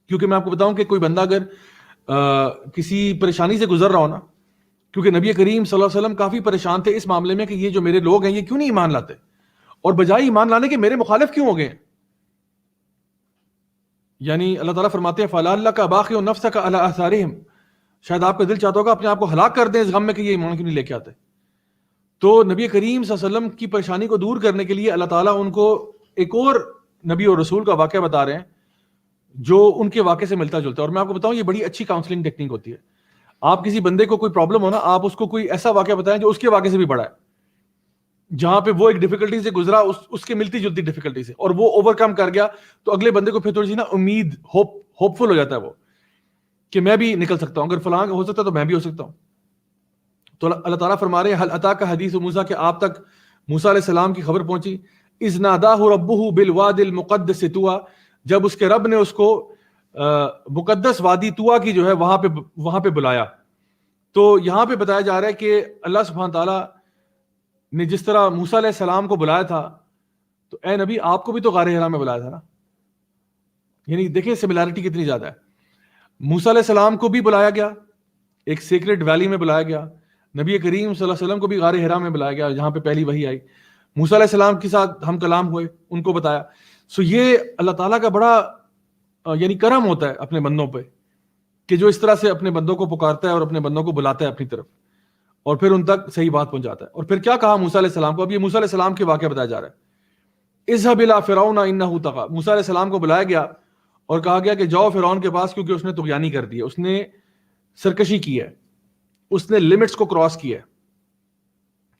S1: کیونکہ میں آپ کو بتاؤں کہ کوئی بندہ اگر کسی پریشانی سے گزر رہا ہو نا، کیونکہ نبی کریم صلی اللہ علیہ وسلم کافی پریشان تھے اس معاملے میں کہ یہ جو میرے لوگ ہیں یہ کیوں نہیں ایمان لاتے اور بجائے ایمان لانے کے میرے مخالف کیوں ہو گئے. یعنی اللہ تعالیٰ فرماتے ہیں فَلَعَلَّكَ بَاخِعٌ نَفْسَكَ عَلَىٰ آثَارِهِمْ، شاید آپ کا دل چاہتا ہوگا اپنے آپ کو ہلاک کر دیں اس غم میں کہ یہ ایمان کیوں نہیں لے کے آتے. تو نبی کریم صلی اللہ علیہ وسلم کی پریشانی کو دور کرنے کے لیے اللہ تعالیٰ ان کو ایک اور نبی اور رسول کا واقعہ بتا رہے ہیں جو ان کے واقعے سے ملتا جلتا ہے. اور میں آپ کو بتاؤں یہ بڑی اچھی کاؤنسلنگ ٹیکنیک ہوتی ہے. آپ کسی بندے کو کوئی پرابلم ہو نا، آپ اس کو کوئی ایسا واقعہ بتائیں جو اس کے واقعے سے بھی بڑا ہے، جہاں پہ وہ ایک ڈیفیکلٹی سے گزرا اس کے ملتی جلتی ڈیفیکلٹی سے، اور وہ اوور کم کر گیا، تو اگلے بندے کو پھر تھوڑی سی نا امید، ہوپ فل ہو جاتا ہے وہ کہ میں بھی نکل سکتا ہوں، اگر فلاں ہو سکتا ہے تو میں بھی ہو سکتا ہوں. تو اللہ تعالیٰ فرما رہے ہیں حل اتاک حدیث موسیٰ کہ آپ تک موسیٰ علیہ السلام کی خبر پہنچی، اذ ناداہ ربہ بالواد المقدس طویٰ، جب اس کے رب نے اس کو مقدس وادی طویٰ کی جو ہے وہاں پہ بلایا. تو یہاں پہ بتایا جا رہا ہے کہ اللہ سبحانہ تعالیٰ نے جس طرح موسیٰ علیہ السلام کو بلایا تھا، تو اے نبی آپ کو بھی تو غار حرا میں بلایا تھا نا. یعنی دیکھیں سملیرٹی کتنی زیادہ ہے. موسیٰ علیہ السلام کو بھی بلایا گیا، ایک سیکرٹ ویلی میں بلایا گیا. نبی کریم صلی اللہ علیہ وسلم کو بھی غار حرا میں بلایا گیا جہاں پہ پہلی وحی آئی. موسیٰ علیہ السلام کے ساتھ ہم کلام ہوئے، ان کو بتایا. سو یہ اللہ تعالیٰ کا بڑا یعنی کرم ہوتا ہے اپنے بندوں پہ کہ جو اس طرح سے اپنے بندوں کو پکارتا ہے اور اپنے بندوں کو بلاتا ہے اپنی طرف، اور پھر ان تک صحیح بات پہنچاتا ہے. اور پھر کیا کہا موسیٰ علیہ السلام کو؟ اب یہ موسیٰ علیہ السلام کے واقعہ بتایا جا رہا ہے. اذهب الى فرعون انه طغى، موسیٰ علیہ السلام کو بلایا گیا اور کہا گیا کہ جاؤ فرعون کے پاس، کیونکہ اس نے طغیانی کر دی ہے، اس نے سرکشی کی ہے، اس نے لمٹس کو کراس کیا ہے.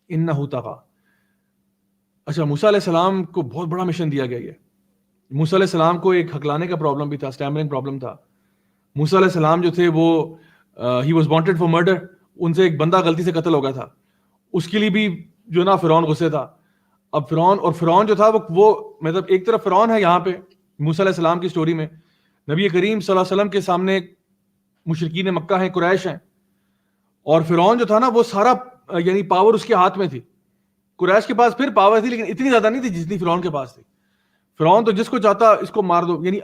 S1: انه طغى. اچھا موسیٰ علیہ السلام کو بہت بڑا مشن دیا گیا. یہ موسیٰ علیہ السلام کو ایک ہکلانے کا پرابلم بھی تھا، اسٹیمرنگ پرابلم تھا. موسیٰ علیہ السلام جو تھے وہ ہی واز وانٹڈ فار مرڈر، ان سے ایک بندہ غلطی سے قتل ہو گیا تھا، اس کے لیے بھی جو نا فرعون غصے تھا. اب فرعون جو تھا وہ مطلب ایک طرف فرعون ہے یہاں پہ موسیٰ علیہ السلام کی سٹوری میں، نبی کریم صلی اللہ علیہ وسلم کے سامنے مشرکین مکہ ہیں، قریش ہیں، اور فرعون جو تھا نا وہ سارا یعنی پاور اس کے ہاتھ میں تھی. قریش کے پاس پھر پاور تھی لیکن اتنی زیادہ نہیں تھی جتنی فرعون کے پاس تھی. فرعون تو جس کو چاہتا اس کو مار دو، یعنی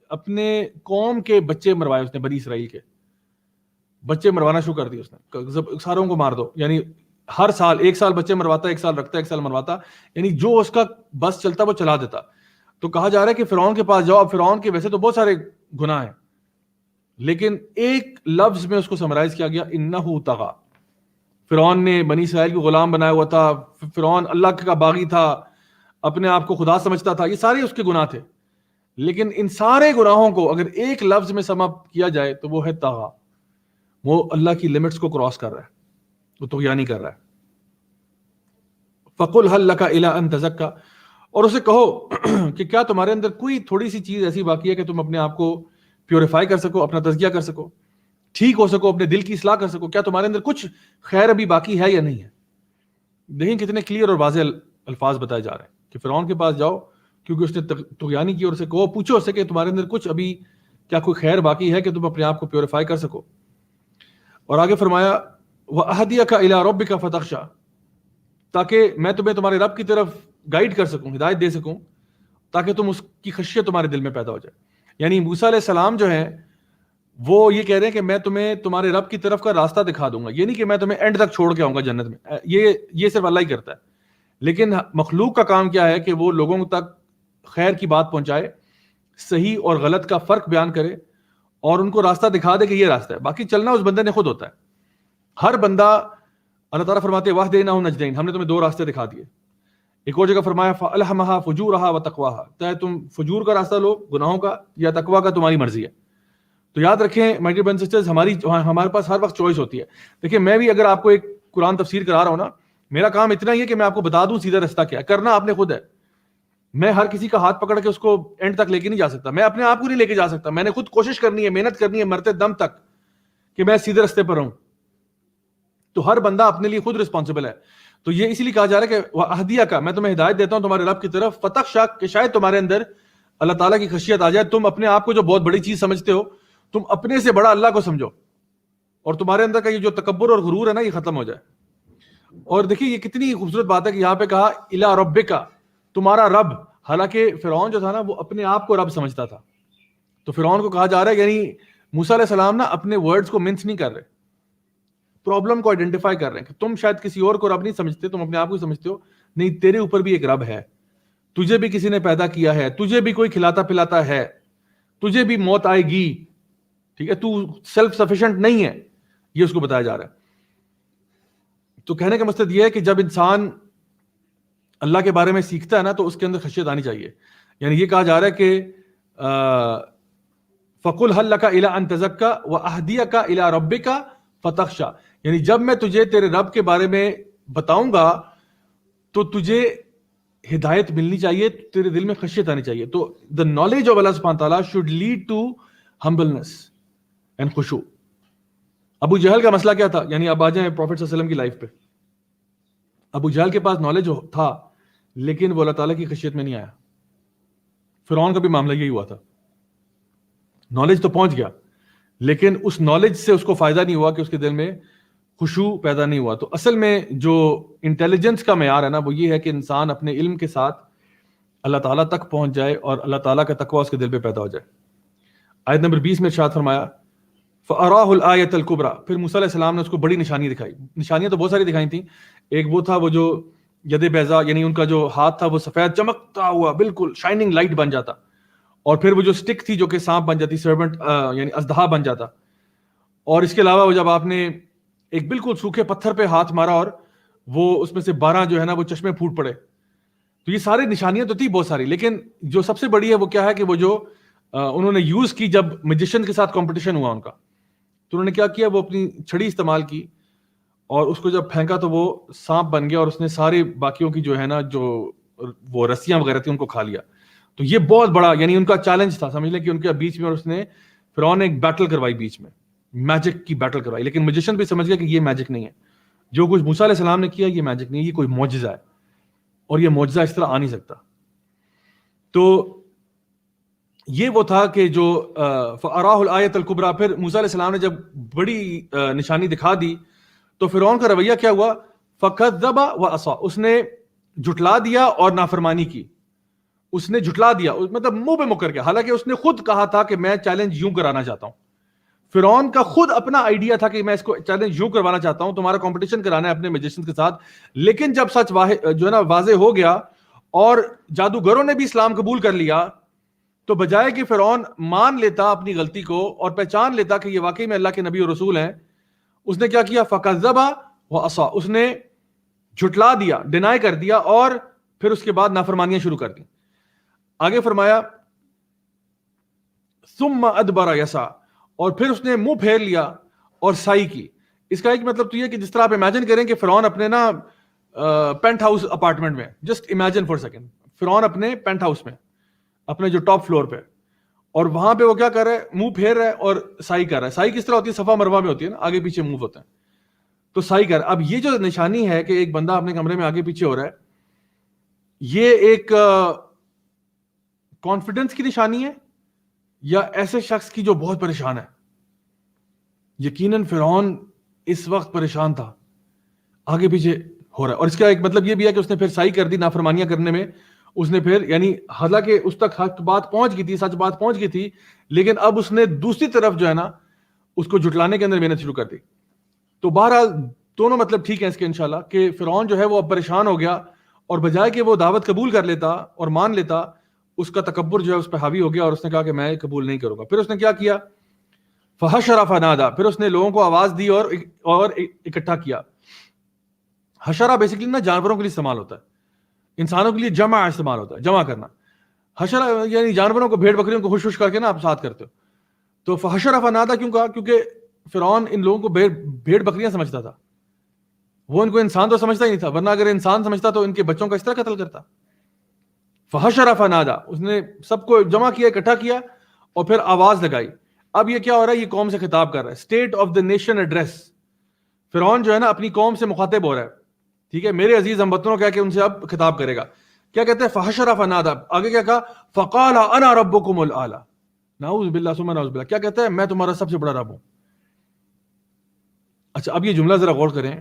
S1: اپنے قوم کے بچے مروائے اس نے، بنی اسرائیل کے بچے مروانا شروع کر دی اس نے، ساروں کو مار دو. یعنی ہر سال ایک سال بچے مرواتا، ایک سال رکھتا، ایک سال مرواتا، یعنی جو اس کا بس چلتا وہ چلا دیتا. تو کہا جا رہا ہے کہ فرعون کے پاس جاؤ. اب فرعون کے ویسے تو بہت سارے گناہ ہیں لیکن ایک لفظ میں اس کو سمرائز کیا گیا، انہ طغى. فرعون نے بنی اسرائیل کو غلام بنایا ہوا تھا، فرعون اللہ کا باغی تھا، اپنے آپ کو خدا سمجھتا تھا، یہ سارے اس کے گناہ تھے. لیکن ان سارے گناہوں کو اگر ایک لفظ میں سم اپ کیا جائے تو وہ ہے طغى. وہ اللہ کی لمٹس کو کراس کر رہا ہے، وہ طغیانی کر رہا ہے. فَقُلْ هَلْ لَكَ إِلَىٰ أَن تَزَكَّىٰ، اور اسے کہو کہ کیا تمہارے اندر کوئی تھوڑی سی چیز ایسی باقی ہے کہ تم اپنے آپ کو پیوریفائی کر سکو، اپنا تزکیہ کر سکو، ٹھیک ہو سکو، اپنے دل کی اصلاح کر سکو. کیا تمہارے اندر کچھ خیر ابھی باقی ہے یا نہیں ہے؟ دیکھیں کتنے کلیئر اور واضح الفاظ بتائے جا رہے ہیں کہ فرعون کے پاس جاؤ کیونکہ اس نے طغیانی کی، اور اسے کہو، پوچھو اس سے کہ تمہارے اندر کچھ ابھی کیا کوئی خیر باقی ہے کہ تم اپنے آپ کو پیوریفائی کر سکو. اور آگے فرمایا وَأَهْدِيَكَ إِلَىٰ رَبِّكَ فَتَخْشَىٰ، تاکہ میں تمہیں تمہارے رب کی طرف گائیڈ کر سکوں، ہدایت دے سکوں، تاکہ تم اس کی خشیت تمہارے دل میں پیدا ہو جائے. یعنی موسیٰ علیہ السلام جو ہیں وہ یہ کہہ رہے ہیں کہ میں تمہیں تمہارے رب کی طرف کا راستہ دکھا دوں گا. یہ نہیں کہ میں تمہیں اینڈ تک چھوڑ کے آؤں گا جنت میں، یہ صرف اللہ ہی کرتا ہے. لیکن مخلوق کا کام کیا ہے کہ وہ لوگوں تک خیر کی بات پہنچائے، صحیح اور غلط کا فرق بیان کرے اور ان کو راستہ دکھا دے کہ یہ راستہ ہے. باقی چلنا اس بندے نے خود ہوتا ہے. ہر بندہ، اللہ تعالیٰ فرماتے ہیں وَاهْدَيْنَاهُ النَّجْدَيْنِ، ہم نے تمہیں دو راستے دکھا دیے. ایک اور جگہ فرمایا فَأَلْهَمَهَا فُجُورَهَا وَتَقْوَاهَا، چاہے تم فجور کا راستہ لو گناہوں کا یا تقویٰ کا، تمہاری مرضی ہے. تو یاد رکھیں مائی ڈیئر برادرز اینڈ سسٹرز، ہمارے پاس ہر وقت چوائس ہوتی ہے. دیکھیں میں بھی اگر آپ کو ایک قرآن تفسیر کرا رہا ہوں نا، میرا کام اتنا ہی ہے کہ میں آپ کو بتا دوں سیدھا راستہ کیا ہے، کرنا آپ نے خود ہے. میں ہر کسی کا ہاتھ پکڑ کے اس کو اینڈ تک لے کے نہیں جا سکتا، میں اپنے آپ کو نہیں لے کے جا سکتا. میں نے خود کوشش کرنی ہے، محنت کرنی ہے مرتے دم تک کہ میں سیدھے راستے پر رہوں. تو ہر بندہ اپنے لیے خود رسپانسبل ہے. تو یہ اسی لیے کہا جا رہا ہے کہ وَأَهْدِيَكَ، میں تمہیں ہدایت دیتا ہوں تمہارے رب کی طرف، فَتَخْشَىٰ، کہ شاید تمہارے اندر اللہ تعالیٰ کی خشیت آ جائے. تم اپنے آپ کو جو بہت بڑی چیز سمجھتے ہو، تم اپنے سے بڑا اللہ کو سمجھو، اور تمہارے اندر کا یہ جو تکبر اور غرور ہے نا، یہ ختم ہو جائے. اور دیکھیے یہ کتنی خوبصورت بات ہے کہ یہاں پہ کہا اِلَىٰ رَبِّكَ، تمہارا رب. حالانکہ فرعون جو تھا نا وہ اپنے آپ کو رب سمجھتا تھا. تو فرعون کو کہا جا رہا ہے، یعنی موسیٰ علیہ السلام نا اپنے ورڈز کو منس نہیں کر رہے، پرابلم کو آئیڈینٹیفائی کر رہے ہیں کہ تم شاید کسی اور کو رب نہیں سمجھتے، تم اپنے آپ کو سمجھتے ہو. نہیں، تیرے اوپر بھی ایک رب ہے، تجھے بھی کسی نے پیدا کیا ہے، تجھے بھی کوئی کھلاتا پلاتا ہے، تجھے بھی موت آئے گی، ٹھیک ہے، تو سیلف سفیشینٹ نہیں ہے، یہ اس کو بتایا جا رہا ہے. تو کہنے کا مقصد یہ ہے کہ جب انسان اللہ کے بارے میں سیکھتا ہے نا تو اس کے اندر خشیت آنی چاہیے. یعنی یہ کہا جا رہا ہے کہ فَقُلْ هَلْ لَكَ إِلَىٰ أَن تَزَكَّىٰ وَأَهْدِيَكَ إِلَىٰ رَبِّكَ فَتَخْشَىٰ. یعنی جب میں تجھے تیرے رب کے بارے میں بتاؤں گا تو تجھے ہدایت ملنی چاہیے، تیرے دل میں خشیت آنی چاہیے. تو the knowledge of Allah subhanahu wa ta'ala should lead to humbleness and khushu. ابو جہل کا مسئلہ کیا تھا؟ یعنی اب آ جائیں پروفیٹ صلی اللہ علیہ وسلم کی لائف پہ. ابو جہل کے پاس نالج تھا لیکن وہ اللہ تعالیٰ کی خشیت میں نہیں آیا. فرعون کا بھی معاملہ یہی ہوا تھا، نالج تو پہنچ گیا لیکن اس نالج سے اس کو فائدہ نہیں ہوا کہ اس کے دل میں خشوع پیدا نہیں ہوا. تو اصل میں جو انٹیلیجنس کا معیار ہے نا وہ یہ ہے کہ انسان اپنے علم کے ساتھ اللہ تعالیٰ تک پہنچ جائے اور اللہ تعالیٰ کا تقویٰ اس کے دل پہ پیدا ہو جائے. آیت نمبر 20 میں ارشاد فرمایا فَأَرَاهُ الْآيَةَ الْكُبْرَى. پھر موسیٰ علیہ السلام نے اس کو بڑی نشانی دکھائی. نشانیاں تو بہت ساری دکھائی تھیں. ایک وہ تھا وہ جو ید بیضا، یعنی ان کا جو ہاتھ تھا وہ سفید چمکتا ہوا بالکل شائننگ لائٹ بن جاتا، اور پھر وہ جو سٹک تھی جو کہ سانپ بن جاتی، سرپنٹ یعنی اژدہا بن جاتا. اور اس کے علاوہ وہ جب آپ نے ایک بالکل سوکھے پتھر پہ ہاتھ مارا اور وہ اس میں سے 12 جو ہے نا وہ چشمے پھوٹ پڑے. تو یہ ساری نشانیاں تو تھی بہت ساری، لیکن جو سب سے بڑی ہے وہ کیا ہے کہ وہ جو انہوں نے یوز کی جب میجیشین کے ساتھ کمپٹیشن ہوا ان کا، تو انہوں نے کیا کیا، وہ اپنی چھڑی استعمال کی اور اس کو جب پھینکا تو وہ سانپ بن گیا اور اس نے سارے باقیوں کی جو ہے نا جو وہ رسیاں وغیرہ تھیں ان کو کھا لیا. تو یہ بہت بڑا یعنی ان کا چیلنج تھا، سمجھ لیں کہ ان کے بیچ میں، اور اس نے فرعون نے ایک بیٹل کروائی بیچ میں، میجک کی بیٹل کروائی. لیکن میجیشین بھی سمجھ گیا کہ یہ میجک نہیں ہے، جو کچھ موسیٰ علیہ السلام نے کیا یہ میجک نہیں ہے، یہ کوئی معجزہ ہے اور یہ معجزہ اس طرح آ نہیں سکتا. تو یہ وہ تھا کہ جو فَأَرَاهُ الْآيَةَ الْكُبْرَى. پھر موسیٰ علیہ السلام نے جب بڑی نشانی دکھا دی تو فرعون کا رویہ کیا ہوا، فَكَذَّبَ وَعَصَىٰ. اس نے جھٹلا دیا اور نافرمانی کی. اس نے جھٹلا دیا مطلب منہ پہ مکر گیا، حالانکہ اس نے خود کہا تھا کہ میں چیلنج یوں کرانا چاہتا ہوں. فرعون کا خود اپنا آئیڈیا تھا کہ میں اس کو چیلنج یوں کروانا چاہتا ہوں، تمہارا کمپٹیشن کرانا ہے اپنے میجیشن کے ساتھ. لیکن جب سچ جو ہے نا واضح ہو گیا اور جادوگروں نے بھی اسلام قبول کر لیا، تو بجائے کہ فرعون مان لیتا اپنی غلطی کو اور پہچان لیتا کہ یہ واقعی میں اللہ کے نبی اور رسول ہیں، اس نے کیا کیا، فَكَذَّبَ وَعَصَىٰ. اس نے جھٹلا دیا، ڈینائی کر دیا، اور پھر اس کے بعد نافرمانیاں شروع کر دی. آگے فرمایا ثُمَّ أَدْبَرَ يَسْعَىٰ. اور پھر اس نے منہ پھیر لیا اور سائی کی. اس کا ایک مطلب تو یہ کہ جس طرح آپ امیجن کریں کہ فرعون اپنے نا پینٹ ہاؤس اپارٹمنٹ میں، جسٹ امیجن فار سیکنڈ، فرعون اپنے پینٹ ہاؤس میں، اپنے جو ٹاپ فلور پہ، اور وہاں پہ وہ کیا کر رہا ہے، منہ پھیر رہا ہے اور سائی کر رہا ہے. سائی کس طرح ہوتی ہے، صفا مروہ میں ہوتی ہے نا، آگے پیچھے موو ہوتا ہے، تو سائی کر. اب یہ جو نشانی ہے کہ ایک بندہ اپنے کمرے میں آگے پیچھے ہو رہا ہے، یہ ایک کانفیڈنس کی نشانی ہے یا ایسے شخص کی جو بہت پریشان ہے؟ یقیناً فرعون اس وقت پریشان تھا، آگے پیچھے ہو رہا ہے. اور اس کا ایک مطلب یہ بھی ہے کہ اس نے پھر سائی کر دی نافرمانیاں کرنے میں. اس نے پھر یعنی حالانکہ اس تک حق بات پہنچ گئی تھی، سچ بات پہنچ گئی تھی، لیکن اب اس نے دوسری طرف جو ہے نا اس کو جھٹلانے کے اندر محنت شروع کر دی. تو بہرحال دونوں مطلب ٹھیک ہے اس کے انشاءاللہ، کہ فرعون جو ہے وہ اب پریشان ہو گیا اور بجائے کہ وہ دعوت قبول کر لیتا اور مان لیتا، اس کا تکبر جو ہے اس پہ حاوی ہو گیا اور اس نے کہا کہ میں قبول نہیں کروں گا. پھر اس نے کیا کیا، فحشر فنادا. پھر اس نے لوگوں کو آواز دی اور اکٹھا کیا. حشرہ بیسیکلی نا جانوروں کے لیے استعمال ہوتا ہے، انسانوں کے لیے جمع استعمال ہوتا ہے، جمع کرنا. حشرہ یعنی جانوروں کو، بھیڑ بکریوں کو خوش کر کے نا آپ ساتھ کرتے ہو. تو فحشر فنادا کیوں کہا؟ کیونکہ فرعون ان لوگوں کو بھیڑ بکریاں سمجھتا تھا، وہ ان کو انسان تو سمجھتا ہی نہیں تھا، ورنہ اگر انسان سمجھتا تو ان کے بچوں کا اس طرح قتل کرتا. فحشر فنادا، اس نے سب کو جمع کیا، اکٹھا کیا اور پھر آواز لگائی. اب یہ کیا ہو رہا ہے، یہ قوم سے خطاب کر رہا ہے، state of the nation address. فرعون جو ہے نا اپنی قوم سے مخاطب ہو رہا ہے، ٹھیک ہے، میرے عزیز ہموطنوں کہہ کے ان سے اب خطاب کرے گا. کیا کہتے ہیں، فحشر فنادا. آگے کیا کہا، فقال انا ربکم الاعلی. نعوذ باللہ ثم نعوذ باللہ. کیا کہتا ہے، میں تمہارا سب سے بڑا رب ہوں. اچھا اب یہ جملہ ذرا غور کریں.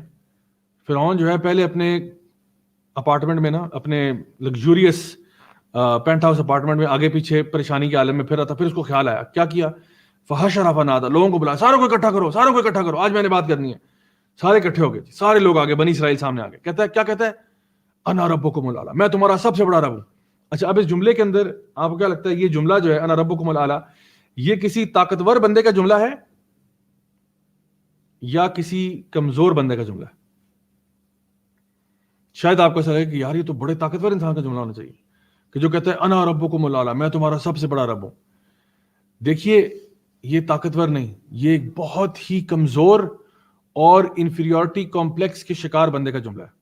S1: فرعون جو ہے پہلے اپنے اپارٹمنٹ میں نا، اپنے لگژوریس پینٹ ہاؤس اپارٹمنٹ میں آگے پیچھے پریشانی کے عالم میں پھر رہا تھا. پھر اس کو خیال آیا، کیا کیا، فحشر فنادا، لوگوں کو بلایا، ساروں کو اکٹھا کرو، ساروں کو اکٹھا کرو، آج میں نے بات کرنی ہے. سارے اکٹھے ہو گئے، سارے لوگ آگے، بنی اسرائیل سامنے آ گئے. کہتا ہے، کیا کہتا ہے، انا ربکم الاعلیٰ، میں تمہارا سب سے بڑا رب ہوں. اچھا اب اس جملے کے اندر آپ کو کیا لگتا ہے یہ جملہ جو ہے انا ربکم الاعلیٰ یہ کسی طاقتور بندے کا جملہ ہے یا کسی کمزور بندے کا جملہ ہے؟ شاید آپ کو ایسا لگے کہ یار یہ تو بڑے طاقتور انسان کا جملہ ہونا چاہیے کہ جو کہتا ہے انا ربکم الاعلیٰ، میں تمہارا سب سے بڑا رب ہوں. دیکھیے یہ طاقتور نہیں، یہ ایک بہت ہی کمزور اور انفیریورٹی کمپلیکس کے شکار بندے کا جملہ ہے،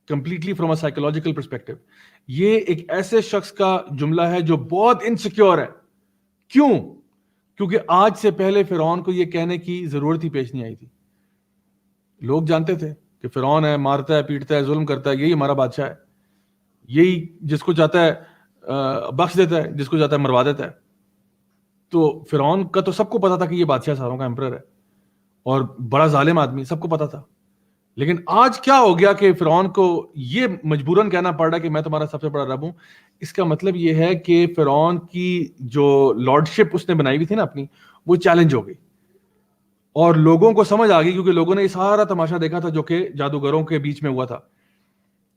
S1: completely from a psychological perspective. یہ ایک ایسے شخص کا جملہ ہے جو بہت انسیکیور ہے. کیوں؟ کیونکہ آج سے پہلے فرعون کو یہ کہنے کی ضرورت ہی پیش نہیں آئی تھی. لوگ جانتے تھے کہ فرعون ہے، مارتا ہے، پیٹتا ہے، ظلم کرتا ہے، یہی ہمارا بادشاہ ہے، یہی جس کو چاہتا ہے بخش دیتا ہے، جس کو چاہتا ہے مروا دیتا ہے. تو فرعون کا تو سب کو پتا تھا کہ یہ بادشاہ ساروں کا امپرر ہے اور بڑا ظالم آدمی، سب کو پتا تھا. لیکن آج کیا ہو گیا کہ فرعون کو یہ مجبوراً کہنا پڑ رہا ہے کہ میں تمہارا سب سے بڑا رب ہوں. اس کا مطلب یہ ہے کہ فرعون کی جو لارڈشپ اس نے بنائی ہوئی تھی نا اپنی، وہ چیلنج ہو گئی اور لوگوں کو سمجھ آ گئی، کیونکہ لوگوں نے یہ سارا تماشا دیکھا تھا جو کہ جادوگروں کے بیچ میں ہوا تھا.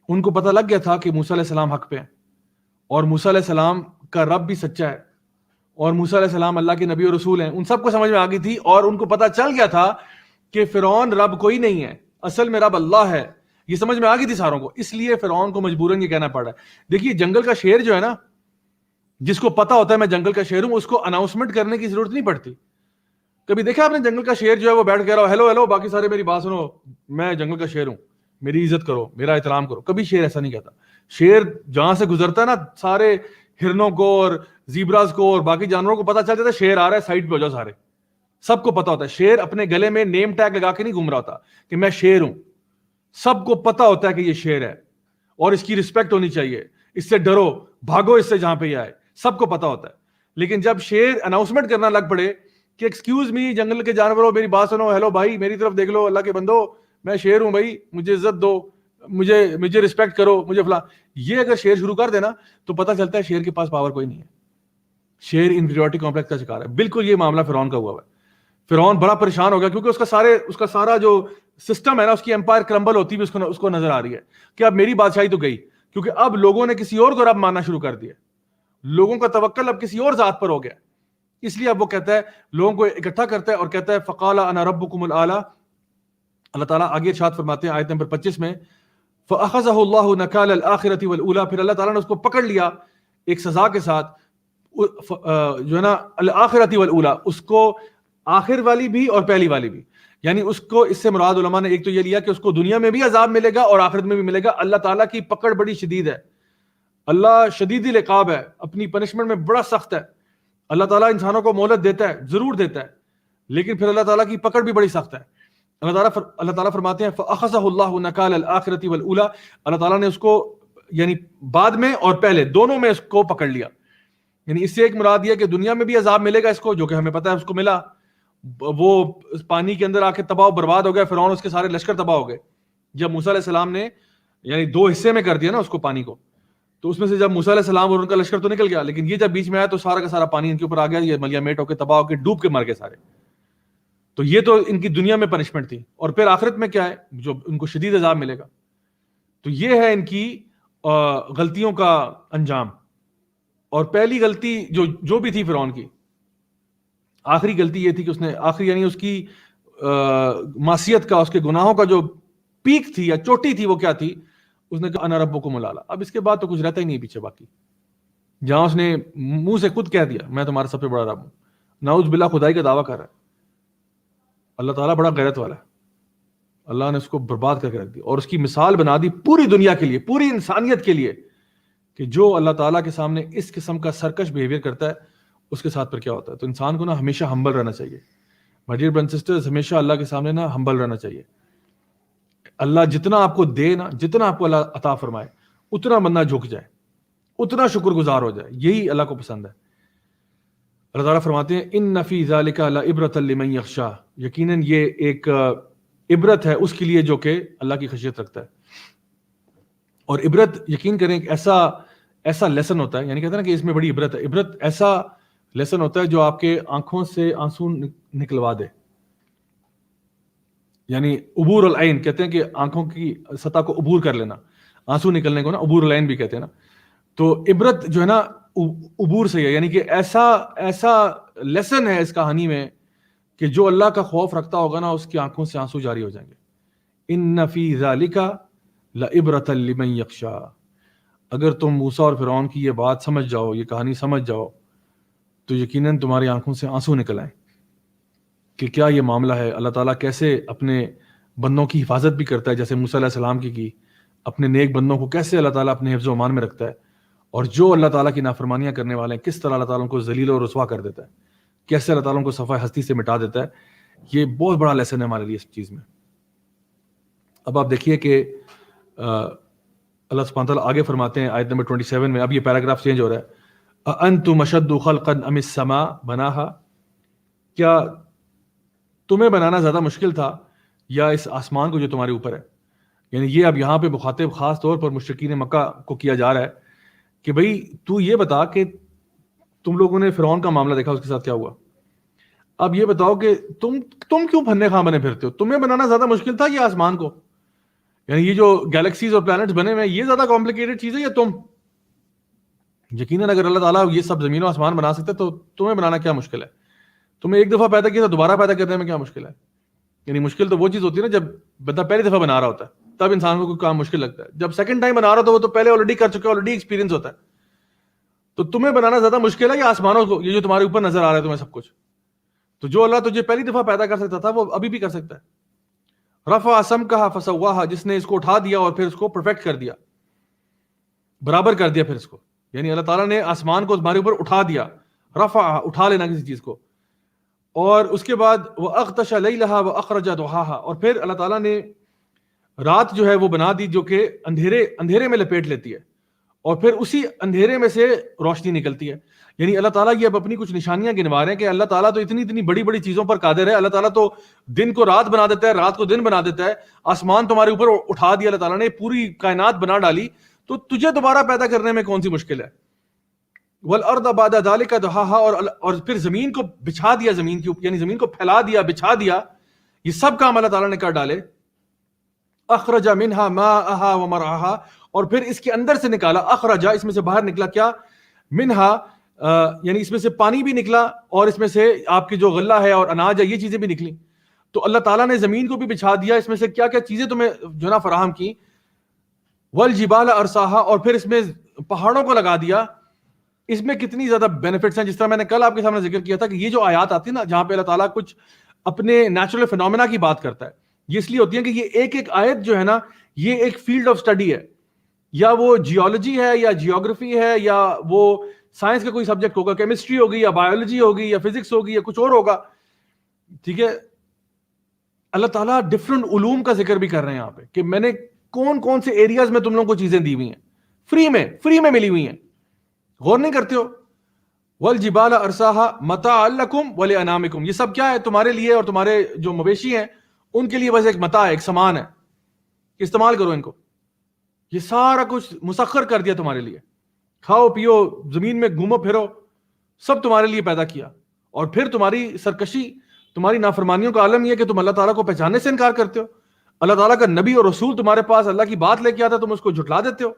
S1: ان کو پتہ لگ گیا تھا کہ موسیٰ علیہ السلام حق پہ ہیں اور موسیٰ علیہ السلام کا رب بھی سچا ہے اور موسیٰ علیہ السلام اللہ کے نبی اور رسول ہیں. ان سب کو سمجھ میں آ گئی تھی اور ان کو پتہ چل گیا تھا کہ فرعون رب کوئی نہیں ہے، اصل میں رب اللہ ہے. یہ سمجھ میں آ گئی تھی ساروں کو، اس لیے فرعون کو مجبوراً یہ کہنا پڑ رہا ہے. دیکھیے جنگل کا شیر جو ہے نا، جس کو پتا ہوتا ہے میں جنگل کا شیر ہوں، اس کو اناؤنسمنٹ کرنے کی ضرورت نہیں پڑتی. کبھی دیکھا آپ نے جنگل کا شیر جو ہے وہ بیٹھ کہہ رہا ہیلو ہیلو باقی سارے میری بات سنو، میں جنگل کا شیر ہوں، میری عزت کرو، میرا احترام کرو. کبھی شیر ایسا نہیں کہتا. شیر جہاں سے گزرتا ہے نا، سارے ہرنوں کو اور زیبراز کو اور باقی جانوروں کو پتا چل جاتا ہے شیر آ رہا ہے، سائڈ پہ ہو جاؤ. سارے سب کو پتا ہوتا ہے. شیر اپنے گلے میں نیم ٹیگ لگا کے نہیں گھوم رہا ہوتا کہ میں شیر ہوں. سب کو پتا ہوتا ہے کہ یہ شیر ہے اور اس کی رسپیکٹ ہونی چاہیے، اس سے ڈرو، بھاگو اس سے جہاں پہ یہ آئے. سب کو پتا ہوتا ہے. لیکن جب شیر اناؤنسمنٹ کرنا لگ پڑے کہ ایکسکیوز می جنگل کے جانوروں میری بات سنو، ہیلو بھائی میری طرف دیکھ لو، اللہ کے بندو میں شیر ہوں بھائی، مجھے عزت دو، مجھے رسپیکٹ کرو، مجھے فلاں، یہ اگر شیر شروع کر دینا تو پتہ چلتا ہے شیر کے پاس پاور کوئی نہیں ہے. شیر انفیریورٹی کمپلیکس کا شکار ہے. بالکل یہ معاملہ فرعون کا ہوا ہے. فرعون بڑا پریشان ہو گیا کیونکہ اس کا سارا جو سسٹم ہے نا، اس کی امپائر کرمبل ہوتی بھی اس کو نظر آ رہی ہے کہ اب میری بادشاہی تو گئی، کیونکہ اب لوگوں نے کسی اور کو رب ماننا شروع کر دیا. لوگوں کا توکل اب کسی اور ذات پر ہو گیا. اس لیے اب وہ کہتا ہے، لوگوں کو اکٹھا کرتا ہے اور کہتا ہے فقال انا ربکم الاعلی. اللہ تعالیٰ آگے ارشاد فرماتے ہیں آیت نمبر 25 میں، فاخذہ اللہ نکال الآخرۃ والأولی، پھر اللہ تعالیٰ نے اس کو پکڑ لیا ایک سزا کے ساتھ، جو ہے نا الآخرۃ والأولی، اس کو آخر والی بھی اور پہلی والی بھی. یعنی اس کو، اس سے مراد علماء نے ایک تو یہ لیا کہ اس کو دنیا میں بھی عذاب ملے گا اور آخرت میں بھی ملے گا. اللہ تعالیٰ کی پکڑ بڑی شدید ہے، اللہ شدید العقاب ہے، اپنی پنشمنٹ میں بڑا سخت ہے. اللہ تعالیٰ انسانوں کو مہلت دیتا ہے، ضرور دیتا ہے، لیکن پھر اللہ تعالیٰ کی پکڑ بھی بڑی سخت ہے. اللہ تعالیٰ فرماتے ہیں فَأَخَذَهُ اللَّهُ نَكَالَ الْآخِرَةِ وَالْأُولَى، اللہ تعالیٰ نے اس کو یعنی بعد میں اور پہلے دونوں میں اس کو پکڑ لیا. یعنی اس سے ایک مراد یہ کہ دنیا میں بھی عذاب ملے گا اس کو، جو کہ ہمیں پتہ ہے اس کو ملا. وہ پانی کے اندر آ کے تباہ و برباد ہو گیا، فرعون اس کے سارے لشکر تباہ ہو گئے. جب موسیٰ علیہ السلام نے یعنی دو حصے میں کر دیا نا اس کو پانی کو، تو اس میں سے جب موسیٰ علیہ السلام اور ان کا لشکر تو نکل گیا، لیکن یہ جب بیچ میں آیا تو سارا کا سارا پانی ان کے اوپر آ گیا، یہ ملیا میٹ ہو کے تباہ ہو کے ڈوب کے مر گئے سارے. تو یہ تو ان کی دنیا میں پنشمنٹ تھی، اور پھر آخرت میں کیا ہے جو ان کو شدید عذاب ملے گا. تو یہ ہے ان کی غلطیوں کا انجام. اور پہلی غلطی جو بھی تھی فرعون کی، آخری غلطی یہ تھی کہ اس نے آخری یعنی اس کی معصیت کا، اس کے گناہوں کا جو پیک تھی یا چوٹی تھی وہ کیا تھی؟ اس نے کہا انا ربکم الاعلی. اب اس کے بعد تو کچھ رہتا ہی نہیں پیچھے باقی. جہاں اس نے منہ سے خود کہہ دیا میں تمہارا سب سے بڑا رب ہوں، نعوذ باللہ خدائی کا دعویٰ کر رہا ہے. اللہ تعالیٰ بڑا غیرت والا ہے، اللہ نے اس کو برباد کر کے رکھ دیا اور اس کی مثال بنا دی پوری دنیا کے لیے، پوری انسانیت کے لیے، کہ جو اللہ تعالیٰ کے سامنے اس قسم کا سرکش بیہیویئر کرتا ہے اس کے ساتھ پر کیا ہوتا ہے. تو انسان کو نا ہمیشہ ہمبل رہنا چاہیے. مائی ڈیئر برادرز اینڈ سسٹرز، ہمیشہ اللہ کے سامنے نا ہمبل رہنا چاہیے. اللہ جتنا آپ کو دے نا، جتنا آپ کو اللہ عطا فرمائے، اتنا بندہ جھک جائے، اتنا شکر گزار ہو جائے، یہی اللہ کو پسند ہے. اللہ تعالیٰ فرماتے ہیں ان فی ذالک لعبرۃ لمن یخشی، یقیناً یہ ایک عبرت ہے اس کے لیے جو کہ اللہ کی خشیت رکھتا ہے. اور عبرت یقین کریں ایک ایسا لیسن ہوتا ہے، یعنی کہتے ہیں نا کہ اس میں بڑی عبرت ہے. عبرت ایسا لیسن ہوتا ہے جو آپ کے آنکھوں سے آنسو نکلوا دے. یعنی عبور العین کہتے ہیں کہ آنکھوں کی سطح کو عبور کر لینا. آنسو نکلنے کو نا عبور العین بھی کہتے ہیں نا. تو عبرت جو ہے نا عبور سے ہے, یعنی کہ ایسا لیسن ہے اس کہانی میں کہ جو اللہ کا خوف رکھتا ہوگا نا اس کی آنکھوں سے آنسو جاری ہو جائیں گے. ان فی ذالک لعبرۃ لمن یخشی, اگر تم موسیٰ اور فرعون کی یہ بات سمجھ جاؤ, یہ کہانی سمجھ جاؤ, تو یقیناً تمہاری آنکھوں سے آنسو نکل آئیں کہ کیا یہ معاملہ ہے, اللہ تعالیٰ کیسے اپنے بندوں کی حفاظت بھی کرتا ہے جیسے موسیٰ علیہ السلام کی اپنے نیک بندوں کو کیسے اللہ تعالیٰ اپنے حفظ و امان میں رکھتا ہے, اور جو اللہ تعالیٰ کی نافرمانیاں کرنے والے ہیں کس طرح اللہ تعالیٰ ان کو ذلیل و رسوا کر دیتا ہے, کیسے اللہ تعالیٰ ان کو صفحہ ہستی سے مٹا دیتا ہے. یہ بہت بڑا لیسن ہے ہمارے لیے اس چیز میں. اب آپ دیکھیے کہ اللہ سبحانہ تعالیٰ آگے فرماتے ہیں آیت نمبر 27 میں, اب یہ پیراگراف چینج ہو رہا ہے, اَأَنْتُمْ أَشَدُّ خَلْقًا أَمِ السَّمَاءُ بَنَاهَا, کیا تمہیں بنانا زیادہ مشکل تھا یا اس آسمان کو جو تمہارے اوپر ہے. یعنی یہ اب یہاں پہ مخاطب خاص طور پر مشرکین مکہ کو کیا جا رہا ہے کہ بھئی تو یہ بتا کہ تم لوگوں نے فرعون کا معاملہ دیکھا, اس کے ساتھ کیا ہوا, اب یہ بتاؤ کہ تم کیوں پھنے خواہ بنے پھرتے ہو, تمہیں بنانا زیادہ مشکل تھا یا آسمان کو, یعنی یہ جو گیلیکسیز اور پلانٹس بنے ہوئے یہ زیادہ کمپلیکیٹڈ چیز ہے یا تم. یقیناً اگر اللہ تعالیٰ یہ سب زمین و آسمان بنا سکتے تو تمہیں بنانا کیا مشکل ہے, تمہیں ایک دفعہ پیدا کیا تو دوبارہ پیدا کرنے میں کیا مشکل ہے. یعنی مشکل تو وہ چیز ہوتی ہے نا جب بندہ پہلی دفعہ بنا رہا ہوتا ہے تب انسان کو کوئی کام مشکل لگتا ہے, جب سیکنڈ ٹائم بنا رہا تو وہ تو پہلے آلریڈی کر چکا, آلریڈی ایکسپیرینس ہوتا ہے. تو تمہیں بنانا زیادہ مشکل ہے یا آسمانوں کو, یہ جو تمہارے اوپر نظر آ رہا ہے تمہیں سب کچھ, تو جو اللہ تجھے پہلی دفعہ پیدا کر سکتا تھا وہ ابھی بھی کر سکتا ہے. رفع سمکہا فسواہا, جس نے اس کو اٹھا دیا اور پھر اس کو پرفیکٹ کر دیا, برابر کر دیا پھر اس کو. یعنی اللہ تعالیٰ نے آسمان کو تمہارے اوپر اٹھا دیا, رفع اٹھا لینا کسی چیز کو, اور اس کے بعد وَأَغْطَشَ لَيْلَهَا وَأَخْرَجَ ضُحَاهَا, اور پھر اللہ تعالیٰ نے رات جو ہے وہ بنا دی جو کہ اندھیرے میں لپیٹ لیتی ہے, اور پھر اسی اندھیرے میں سے روشنی نکلتی ہے. یعنی اللہ تعالیٰ یہ اب اپنی کچھ نشانیاں گنوا رہے ہیں کہ اللہ تعالیٰ تو اتنی بڑی چیزوں پر قادر ہے. اللہ تعالیٰ تو دن کو رات بنا دیتا ہے, رات کو دن بنا دیتا ہے, آسمان تمہارے اوپر اٹھا دیا اللہ تعالیٰ نے, پوری کائنات بنا ڈالی, تو تجھے دوبارہ پیدا کرنے میں کون سی مشکل ہے. وَالْأَرْضَ بَعْدَ ذَلِكَ دَحَاهَا, اور پھر زمین کو بچھا دیا, زمین کی یعنی زمین کو پھیلا دیا, بچھا دیا, یہ سب کام اللہ تعالیٰ نے کر ڈالے. اخرج منها ماءها ومرعاها, اور پھر اس کے اندر سے نکالا, اخرج اس میں سے باہر نکلا کیا, منها یعنی اس میں سے پانی بھی نکلا, اور اس میں سے آپ کی جو غلہ ہے اور اناج ہے یہ چیزیں بھی نکلی. تو اللہ تعالیٰ نے زمین کو بھی بچھا دیا, اس میں سے کیا کیا چیزیں تمہیں جو نا فراہم کی. والجبال ارساها, اور پھر اس میں پہاڑوں کو لگا دیا. اس میں کتنی زیادہ بینیفٹس ہیں, جس طرح میں نے کل آپ کے سامنے ذکر کیا تھا کہ یہ جو آیات آتی ہے نا جہاں پہ اللہ تعالیٰ کچھ اپنے نیچرل فینومینا کی بات کرتا ہے, یہ اس لیے ہوتی ہے کہ یہ ایک آیت جو ہے نا یہ ایک فیلڈ آف سٹڈی ہے, یا وہ جیولوجی ہے یا جیوگرافی ہے یا وہ سائنس کا کوئی سبجیکٹ ہوگا, کیمسٹری ہوگی یا بایولوجی ہوگی یا فزکس ہوگی یا کچھ اور ہوگا. ٹھیک ہے, اللہ تعالیٰ ڈفرنٹ علوم کا ذکر بھی کر رہے ہیں یہاں پہ کہ میں نے کون سے ایریاز میں تم لوگوں کو چیزیں دی ہوئی ہیں, فری میں ملی ہوئی ہیں, غور نہیں کرتے ہو. والجبال ارساها متاعا لکم ولانعامکم, یہ سب کیا ہے تمہارے لیے اور تمہارے جو مویشی ہیں ان کے لیے بس ایک متاع ہے, ایک سامان ہے, استعمال کرو ان کو. یہ سارا کچھ مسخر کر دیا تمہارے لیے, کھاؤ پیو, زمین میں گھومو پھرو, سب تمہارے لیے پیدا کیا. اور پھر تمہاری سرکشی, تمہاری نافرمانیوں کا عالم یہ ہے کہ تم اللہ تعالیٰ کو پہچاننے سے انکار کرتے ہو. اللہ تعالیٰ کا نبی اور رسول تمہارے پاس اللہ کی بات لے کے آتا ہے, تم اس کو جھٹلا دیتے ہو.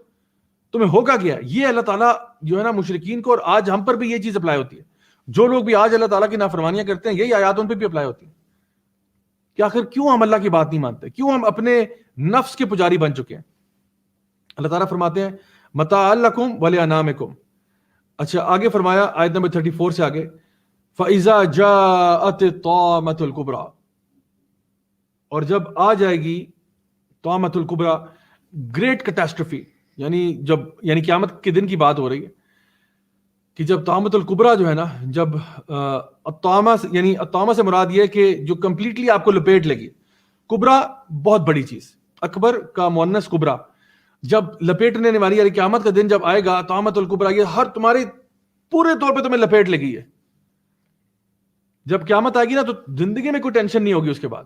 S1: تمہیں ہوگا کیا, یہ اللہ تعالیٰ جو ہے نا مشرکین کو, اور آج ہم پر بھی یہ چیز اپلائی ہوتی ہے. جو لوگ بھی آج اللہ تعالیٰ کی نافرمانیاں کرتے ہیں یہی آیات ان پہ بھی اپلائی ہوتی ہیں کہ آخر کیوں ہم اللہ کی بات نہیں مانتے, کیوں ہم اپنے نفس کے پجاری بن چکے ہیں. اللہ تعالیٰ فرماتے ہیں متاعا لکم ولانعامکم. اچھا آگے فرمایا آیت نمبر 34 سے آگے, فَإِذَا جَاءَتِ الطَّامَّةُ الْكُبْرَى, اور جب آ جائے گی طامۃ الکبریٰ, گریٹ کیٹاسٹرفی, یعنی قیامت کے دن کی بات ہو رہی ہے کہ جب طامۃ الکبریٰ جو ہے نا, جب الطامہ سے مراد یہ ہے کہ جو کمپلیٹلی آپ کو لپیٹ لگی. کبریٰ بہت بڑی چیز, اکبر کا مؤنث کبریٰ, جب لپیٹنے والی یعنی قیامت کا دن جب آئے گا طامۃ الکبریٰ, یہ ہر تمہاری پورے طور پہ تمہیں لپیٹ لگی ہے. جب قیامت آئے گی نا تو زندگی میں کوئی ٹینشن نہیں ہوگی, اس کے بعد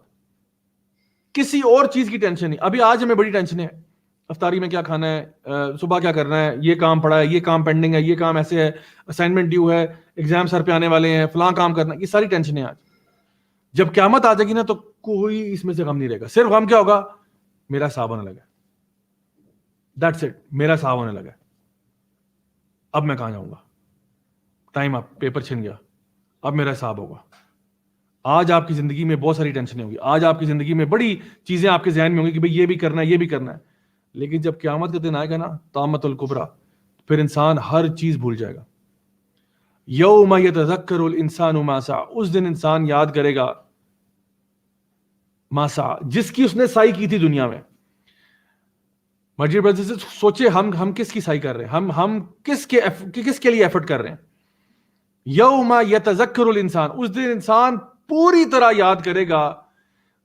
S1: کسی اور چیز کی ٹینشن نہیں. ابھی آج ہمیں بڑی ٹینشن ہے, افطاری میں کیا کھانا ہے, صبح کیا کرنا ہے, یہ کام پڑا ہے, یہ کام پینڈنگ ہے, یہ کام ایسے ہے, اسائنمنٹ ڈیو ہے, ایگزام سر پہ آنے والے ہیں, فلاں کام کرنا ہے, یہ ساری ٹینشنیں آج. جب قیامت آ جائے گی نا تو کوئی اس میں سے غم نہیں رہے گا. صرف غم کیا ہوگا, میرا حساب ہونے لگا, دیٹس اٹ، میرا حساب ہونے لگا ہے، اب میں کہاں جاؤں گا، ٹائم اپ، پیپر چھن گیا، اب میرا حساب ہوگا. آج آپ کی زندگی میں بہت ساری ٹینشنیں ہوں گی، آج آپ کی زندگی میں بڑی چیزیں آپ کے ذہن میں ہوں گی کہ بھئی یہ بھی کرنا ہے، یہ بھی کرنا ہے، لیکن جب قیامت کا دن آئے گا نا، طامۃ الکبریٰ، پھر انسان ہر چیز بھول جائے گا. یوم یتذکر الانسان ما سعی، اس دن انسان یاد کرے گا ما سعی، جس کی اس نے سعی کی تھی دنیا میں. مرجی برادر سے سوچے ہم کس کی سعی کر رہے ہیں، ہم کس کے لیے ایفرٹ کر رہے ہیں. یوم یتذکر الانسان، اس دن انسان پوری طرح یاد کرے گا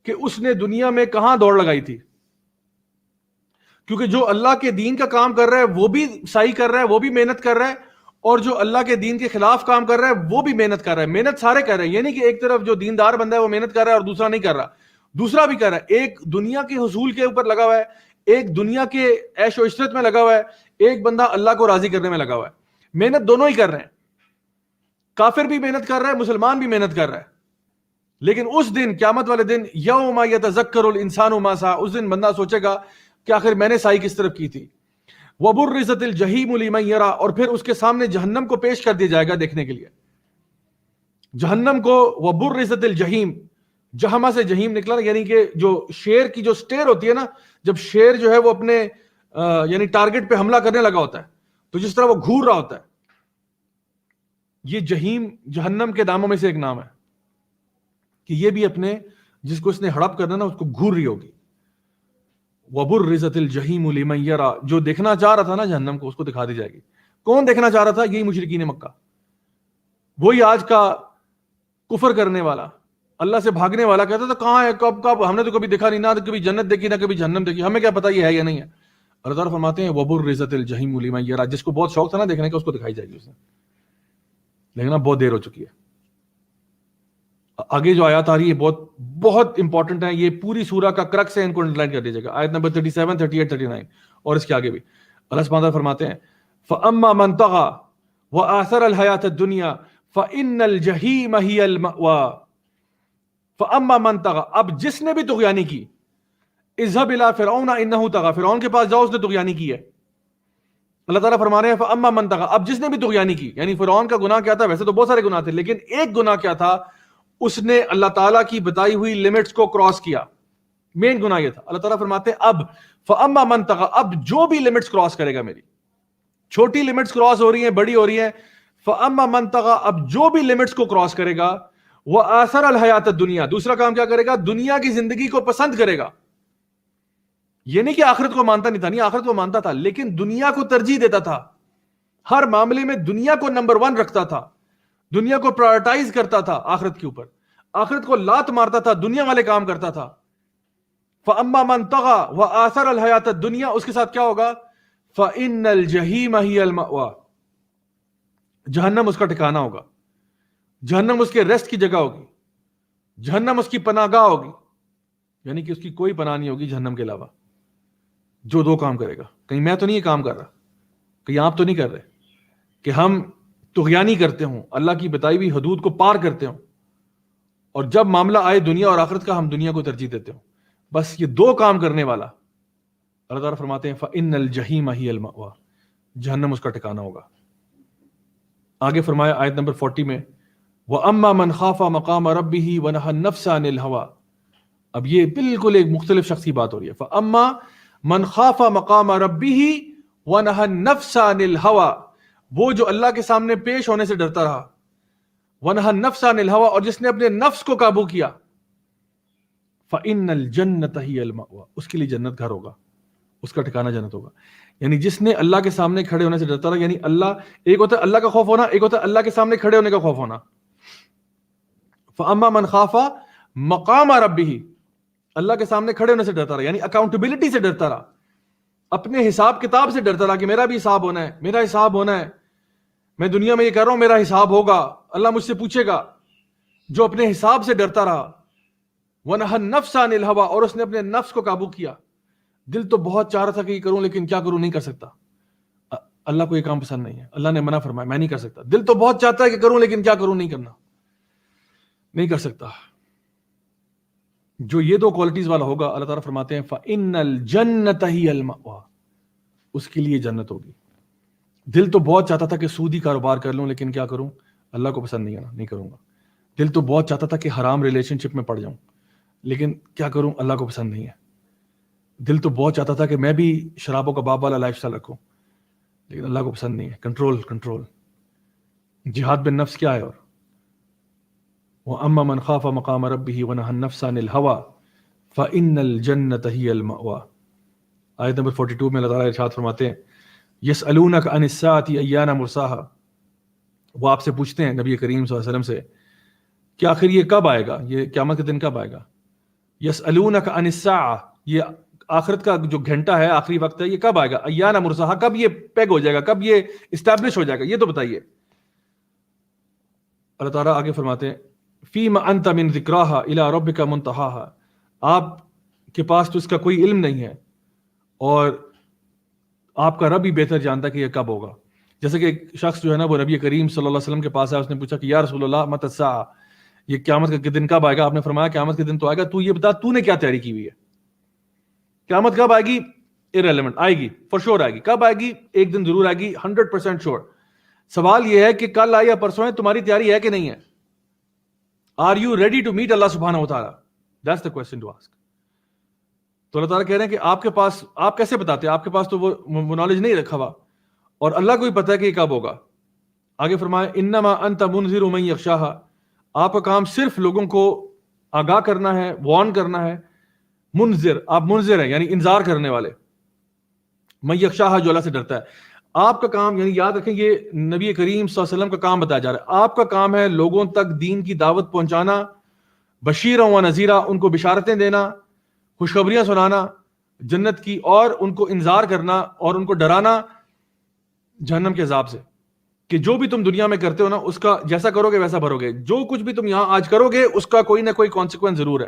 S1: کہ اس نے دنیا میں کہاں دوڑ لگائی تھی. کیونکہ جو اللہ کے دین کا کام کر رہا ہے وہ بھی سعی کر رہا ہے، وہ بھی محنت کر رہا ہے، اور جو اللہ کے دین کے خلاف کام کر رہا ہے وہ بھی محنت کر رہا ہے. محنت سارے کر رہے ہیں، یہ نہیں کہ ایک طرف جو دیندار بندہ ہے وہ محنت کر رہا ہے اور دوسرا نہیں کر رہا. دوسرا بھی کر رہا ہے، ایک دنیا کے حصول کے اوپر لگا ہوا ہے، ایک دنیا کے عیش و عشرت میں لگا ہوا ہے، ایک بندہ اللہ کو راضی کرنے میں لگا ہوا ہے. محنت دونوں ہی کر رہے ہیں، کافر بھی محنت کر رہا ہے، مسلمان بھی محنت کر رہا ہے. لیکن اس دن، قیامت والے دن، یوم یتذکر الانسان ما سعی، اس دن بندہ سوچے گا کہ آخر میں نے سعی کس طرف کی تھی. وبرزت الجحیم لمن یرا، اور پھر اس کے سامنے جہنم کو پیش کر دیا جائے گا دیکھنے کے لیے. جہنم کو، وبرزت الجحیم، جہما سے جہیم نکلا، یعنی کہ جو شیر کی جو سٹیر ہوتی ہے نا، جب شیر جو ہے وہ اپنے یعنی ٹارگٹ پہ حملہ کرنے لگا ہوتا ہے تو جس طرح وہ گھور رہا ہوتا ہے، یہ جہیم جہنم کے ناموں میں سے ایک نام ہے کہ یہ بھی اپنے جس کو اس نے ہڑپ کرنا نا اس کو گھور رہی ہوگی. وبرزت الجحیم لمن یرا، جو دیکھنا چاہ رہا تھا نا جہنم کو، اس کو دکھا دی جائے گی. کون دیکھنا چاہ رہا تھا؟ یہی مشرکین مکہ، وہی آج کا کفر کرنے والا، اللہ سے بھاگنے والا، کہتا تھا کہاں ہے، کب ہم نے تو کبھی دیکھا نہیں، نہ کبھی جنت دیکھی نہ کبھی جہنم دیکھی، ہمیں کیا پتہ یہ ہے یا نہیں ہے. اللہ تعالیٰ فرماتے ہیں وبرزت الجحیم لمن یرا، جس کو بہت شوق تھا نا دیکھنے کا اس کو دکھائی جائے گی اس نے، لیکن اب بہت دیر ہو چکی ہے. آگے جو آیات آ رہی ہے بہت بہت امپورٹنٹ ہے، یہ پوری سورہ کا کرکس ہے، ان کو انڈرلائن کر دیجیے گا. آیت نمبر 37، 38، 39 اور اس کے آگے بھی اللہ سبحانہ وتعالیٰ فرماتے ہیں فَأَمَّا مَنْ طَغَى وَآثَرَ الْحَيَاةَ الدُّنْيَا فَإِنَّ الْجَحِيمَ هِيَ الْمَأْوَى. فَأَمَّا مَنْ طَغَى، اب جس نے بھی طغیانی کی، اذهب إِلَى فِرْعَوْنَ إِنَّهُ طَغَى، فرعون کے پاس جاؤ، اس نے طغیانی کی ہے. اللہ تعالیٰ فرما رہے ہیں فَأَمَّا مَنْ طَغَى، اب جس نے بھی طغیانی کی، یعنی فرعون کا گناہ کیا تھا؟ ویسے تو بہت سارے گناہ تھے، لیکن ایک گناہ کیا تھا؟ اس نے اللہ تعالیٰ کی بتائی ہوئی لمٹس کو کراس کیا. مین گناہ یہ تھا. اللہ تعالیٰ فرماتے ہیں اب فَأَمَّا مَنْ طَغَى، اب جو بھی لمٹس کراس کرے گا میری، چھوٹی لمٹس کراس ہو رہی ہیں، بڑی ہو رہی ہیں، فَأَمَّا مَنْ طَغَى، اب جو بھی لمٹس کو کراس کرے گا، وَآثَرَ الْحَيَاةَ الدُّنْيَا، دوسرا کام کیا کرے گا؟ دنیا کی زندگی کو پسند کرے گا. یہ نہیں کہ آخرت کو مانتا نہیں تھا، نہیں، آخرت کو مانتا تھا، لیکن دنیا کو ترجیح دیتا تھا، ہر معاملے میں دنیا کو نمبر 1 رکھتا تھا، دنیا کو پرائرٹائز کرتا تھا آخرت کے اوپر، آخرت کو لات مارتا تھا، دنیا والے کام کرتا تھا. فَأَمَّا مَنْ طَغَى وَآثَرَ الْحَيَاةَ الدُّنْيَا، اس کے ساتھ کیا ہوگا؟ فَإِنَّ الْجَحِيمَ هِيَ الْمَأْوَى، جہنم اس کا ٹھکانہ ہوگا، جہنم اس کے ریسٹ کی جگہ ہوگی، جہنم اس کی پناہ گاہ ہوگی، یعنی کہ اس کی کوئی پناہ نہیں ہوگی جہنم کے علاوہ. جو دو کام کرے گا، کہیں میں تو نہیں یہ کام کر رہا، کہیں آپ تو نہیں کر رہے کہ ہم طغیانی کرتے ہوں، اللہ کی بتائی ہوئی حدود کو پار کرتے ہوں، اور جب معاملہ آئے دنیا اور آخرت کا ہم دنیا کو ترجیح دیتے ہوں. بس یہ دو کام کرنے والا، اللہ تعالیٰ فرماتے ہیں فَإِنَّ الْجَحِيمَ هِيَ الْمَأْوَى، جہنم اس کا ٹھکانہ ہوگا. آگے فرمایا آیت نمبر 40 میں وَأَمَّا مَنْ خَافَ مَقَامَ رَبِّهِ وَنَهَى النَّفْسَ عَنِ الْهَوَىٰ. اب یہ بالکل ایک مختلف شخص کی بات ہو رہی ہے. فَأَمَّا مَنْ خَافَ مَقَامَ رَبِّهِ وَنَهَى النَّفْسَ عَنِ الْهَوَىٰ، وہ جو اللہ کے سامنے پیش ہونے سے ڈرتا رہا، وَنَهَى النَّفْسَ عَنِ الْهَوَىٰ، اور جس نے اپنے نفس کو قابو کیا، فَإِنَّ الْجَنَّةَ هِيَ الْمَأْوَىٰ، اس کے لیے جنت گھر ہوگا، اس کا ٹھکانہ جنت ہوگا. یعنی جس نے اللہ کے سامنے کھڑے ہونے سے ڈرتا رہا، یعنی اللہ، ایک ہوتا ہے اللہ کا خوف ہونا، ایک ہوتا ہے اللہ کے سامنے کھڑے ہونے کا خوف ہونا. فَأَمَّا مَنْ خَافَ مَقَامَ رَبِّهِ، اللہ کے سامنے کھڑے ہونے سے ڈرتا رہا، یعنی اکاؤنٹیبلٹی سے ڈرتا رہا، اپنے حساب کتاب سے ڈرتا رہا کہ میرا بھی حساب ہونا ہے، میرا حساب ہونا ہے، میں دنیا میں یہ کر رہا ہوں، میرا حساب ہوگا، اللہ مجھ سے پوچھے گا. جو اپنے حساب سے ڈرتا رہا، وَنَهَى النَّفْسَ عَنِ الْهَوَىٰ، اور اس نے اپنے نفس کو قابو کیا. دل تو بہت چاہ رہا تھا کہ یہ کروں، لیکن کیا کروں، نہیں کر سکتا، اللہ کو یہ کام پسند نہیں ہے، اللہ نے منع فرمایا، میں نہیں کر سکتا. دل تو بہت چاہتا ہے کہ کروں، لیکن کیا کروں، نہیں کرنا، نہیں کر سکتا. جو یہ دو کوالٹیز والا ہوگا، اللہ تعالیٰ فرماتے ہیں فَإِنَّ الْجَنَّةَ هِيَ الْمَأْوَىٰ، اس کے لیے جنت ہوگی. دل تو بہت چاہتا تھا کہ سودی کاروبار کر لوں، لیکن کیا کروں، اللہ کو پسند نہیں آنا، نہیں کروں گا. دل تو بہت چاہتا تھا کہ حرام ریلیشن شپ میں پڑ جاؤں، لیکن کیا کروں، اللہ کو پسند نہیں ہے. دل تو بہت چاہتا تھا کہ میں بھی شراب و کباب والا لائف سٹائل رکھوں، لیکن اللہ کو پسند نہیں ہے. Control control. جہاد بن نفس کیا ہے؟ اور وَأَمَّا مَنْ خَافَ مَقَامَ رَبِّهِ وَنَهَى النَّفْسَ عَنِ الْهَوَىٰ فَإِنَّ الْجَنَّةَ هِيَ الْمَأْوَىٰ. آیت نمبر 42 میں اللہ تعالیٰ ارشاد فرماتے ہیں یسألونک عن الساعة ایان مرساها. وہ آپ سے پوچھتے ہیں نبی کریم صلی اللہ علیہ وسلم سے کہ آخر یہ کب آئے گا، یہ قیامت کے دن کب آئے گا. یسألونک عن الساعة، یہ آخرت کا جو گھنٹہ ہے، آخری وقت ہے، یہ کب آئے گا. ایان مرساها، کب یہ پیگ ہو جائے گا، کب یہ اسٹیبلش ہو جائے گا، یہ تو بتائیے. اللہ تعالیٰ آگے فرماتے ہیں فیم انت من ذکراہا الی ربک منتہاہا. آپ کے پاس تو اس کا کوئی علم نہیں ہے، اور آپ کا رب ہی بہتر جانتا ہے کہ یہ کب ہوگا. جیسے کہ ایک شخص جو ہے نا وہ نبی کریم صلی اللہ علیہ وسلم کے پاس آیا، اس نے پوچھا کہ یا رسول اللہ متی الساعہ، یہ قیامت کا دن کب آئے گا. آپ نے فرمایا قیامت کے دن تو آئے گا، تو یہ بتا تو نے کیا تیاری کی ہوئی ہے. قیامت کب آئے گی irrelevant، آئے گی فور شور آئے گی. کب آئے گی؟ ایک دن ضرور آئے گی، 100% شور. سوال یہ ہے کہ کل آئے یا پرسوں ہے، تمہاری تیاری ہے کہ نہیں ہے. Are you ready to meet اللہ سبحانہ و تعالیٰ؟ That's the question to ask. تو اللہ تعالیٰ کہہ رہے ہیں کہ آپ کے پاس، آپ کیسے بتاتے ہیں، آپ کے پاس تو وہ نالج نہیں رکھا ہوا، اور اللہ کو بھی پتہ ہے کہ یہ کب ہوگا. آگے فرمائے انما انت منذر من یخشاہا، آپ کا کام صرف لوگوں کو آگاہ کرنا ہے، وارن کرنا ہے. منذر، آپ منذر ہیں یعنی انذار کرنے والے. من یخشاہا، جو اللہ سے ڈرتا ہے. آپ کا کام، یعنی یاد رکھیں یہ نبی کریم صلی اللہ علیہ وسلم کا کام بتایا جا رہا ہے. آپ کا کام ہے لوگوں تک دین کی دعوت پہنچانا، بشیرا و نذیرا، ان کو بشارتیں دینا، خوشخبریاں سنانا جنت کی، اور ان کو انذار کرنا اور ان کو ڈرانا جہنم کے عذاب سے، کہ جو بھی تم دنیا میں کرتے ہو نا، اس کا جیسا کرو گے ویسا بھرو گے. جو کچھ بھی تم یہاں آج کرو گے اس کا کوئی نہ کوئی کانسیکوینس ضرور ہے،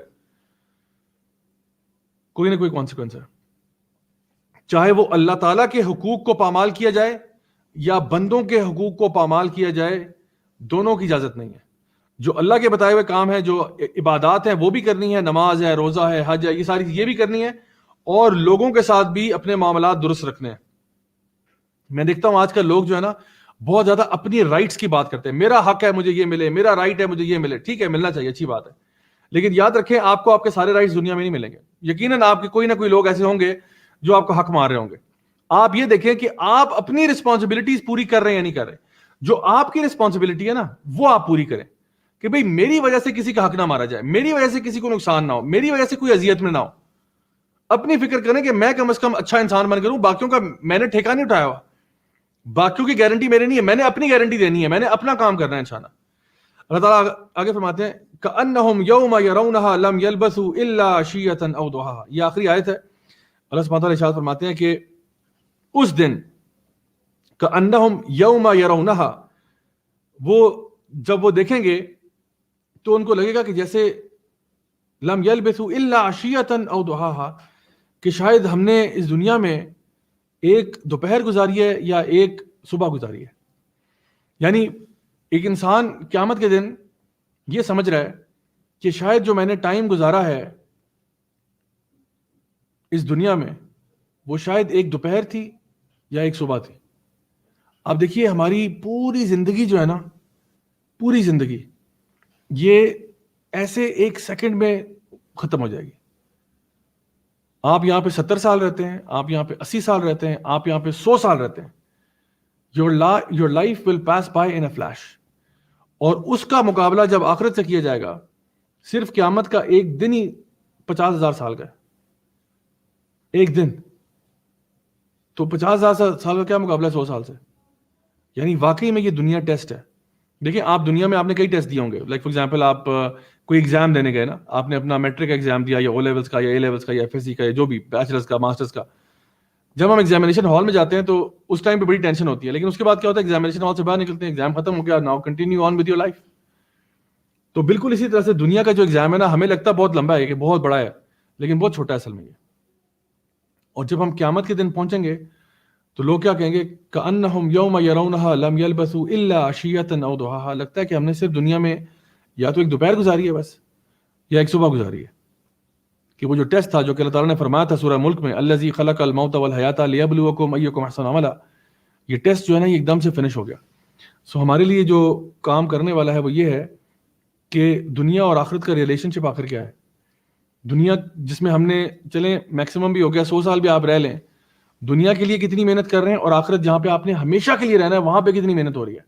S1: کوئی نہ کوئی کانسیکوینس ہے. چاہے وہ اللہ تعالیٰ کے حقوق کو پامال کیا جائے یا بندوں کے حقوق کو پامال کیا جائے، دونوں کی اجازت نہیں ہے. جو اللہ کے بتائے ہوئے کام ہے، جو عبادات ہیں وہ بھی کرنی ہے، نماز ہے، روزہ ہے، حج ہے، یہ ساری یہ بھی کرنی ہے، اور لوگوں کے ساتھ بھی اپنے معاملات درست رکھنے ہیں. میں دیکھتا ہوں آج کل لوگ جو ہے نا بہت زیادہ اپنی رائٹس کی بات کرتے ہیں. میرا حق ہے مجھے یہ ملے، میرا رائٹ ہے مجھے یہ ملے. ٹھیک ہے، ملنا چاہیے، اچھی بات ہے، لیکن یاد رکھیں آپ کو آپ کے سارے رائٹس دنیا میں نہیں ملیں گے. یقیناً آپ کے کوئی نہ کوئی لوگ ایسے ہوں گے جو آپ کا حق مار رہے ہوں گے. آپ یہ دیکھیں کہ آپ اپنی رسپانسبلٹیز پوری کر رہے ہیں یا نہیں کر رہے. جو آپ کی رسپانسبلٹی ہے نا وہ آپ پوری کریں، کہ بھئی میری وجہ سے کسی کا حق نہ مارا جائے، میری وجہ سے کسی کو نقصان نہ ہو، میری وجہ سے کوئی اذیت میں نہ ہو. اپنی فکر کریں کہ میں کم از کم اچھا انسان بن کروں. باقیوں کا میں نے ٹھیکہ نہیں اٹھایا ہوا، باقیوں کی گارنٹی میرے نہیں ہے، میں نے اپنی گارنٹی دینی ہے، میں نے اپنا کام کرنا ہے انشاءاللہ. اللہ تعالیٰ آگے فرماتے ہیں کأنہم یوم یرونہا لم یلبثوا الا عشیۃ او ضحاہا. یہ آخری آیت ہے. اللہ سبحانہ وتعالیٰ ارشاد فرماتے ہیں کہ اس دن کأنہم یوم یرونہا، وہ جب وہ دیکھیں گے تو ان کو لگے گا کہ جیسے لم یلبثوا الا عشیۃ او ضحاہا، کہ شاید ہم نے اس دنیا میں ایک دوپہر گزاری ہے یا ایک صبح گزاری ہے. یعنی ایک انسان قیامت کے دن یہ سمجھ رہا ہے کہ شاید جو میں نے ٹائم گزارا ہے اس دنیا میں وہ شاید ایک دوپہر تھی یا ایک صبح تھی. اب دیکھیے ہماری پوری زندگی جو ہے نا، پوری زندگی یہ ایسے ایک سیکنڈ میں ختم ہو جائے گی. آپ یہاں پہ 70 سال رہتے ہیں، آپ یہاں پہ 80 سال رہتے ہیں، آپ یہاں پہ 100 سال رہتے ہیں. Your life will pass by in a flash. اور اس کا مقابلہ جب آخرت سے کیا جائے گا، صرف قیامت کا ایک دن ہی 50,000 سال کا ہے. ایک دن تو 50,000 سال کا کیا مقابلہ ہے 100 سال سے. یعنی واقعی میں یہ دنیا ٹیسٹ ہے. دیکھیں آپ دنیا میں آپ نے کئی ٹیسٹ دیے ہوں گے. لائک فار ایگزامپل آپ کوئی ایگزام دینے گئے نا، آپ نے اپنا میٹرک کا ایگزام دیا یا او لیولس کا یا اے لیولس کا یا ایف ایس سی کا یا جو بھی بیچلرس کا ماسٹرس کا. جب ہم ایگزامینیشن ہال میں جاتے ہیں تو اس ٹائم پہ بڑی ٹینشن ہوتی ہے، لیکن اس کے بعد کیا ہوتا ہے ایگزامینیشن ہال سے باہر نکلتے ہیں، ایگزام ختم ہو گیا، now continue on with your life. تو بالکل اسی طرح سے دنیا کا جو ایگزام ہے نا، ہمیں لگتا ہے بہت لمبا ہے کہ بہت بڑا ہے، لیکن بہت چھوٹا ہے اصل میں یہ. اور جب ہم قیامت کے دن پہنچیں گے تو لوگ کیا کہیں گے کأنہم یوم یرونہا لم یلبثوا الا عشیۃ او ضحاہا. لگتا ہے کہ ہم نے صرف دنیا میں یا تو ایک دوپہر گزاری ہے بس، یا ایک صبح گزاری ہے. کہ وہ جو ٹیسٹ تھا جو کہ اللہ تعالیٰ نے فرمایا تھا سورہ ملک میں الذی خلق الموت والحیات لیبلوکم ایکم احسن عملا، یہ ٹیسٹ جو ہے نا یہ ایک دم سے فنش ہو گیا. سو ہمارے لیے جو کام کرنے والا ہے وہ یہ ہے کہ دنیا اور آخرت کا ریلیشن شپ آخر کیا ہے. دنیا جس میں ہم نے چلیں میکسیمم بھی ہو گیا 100 سال بھی آپ رہ لیں، دنیا کے لیے کتنی محنت کر رہے ہیں، اور آخرت جہاں پہ آپ نے ہمیشہ کے لیے رہنا ہے وہاں پہ کتنی محنت ہو رہی ہے.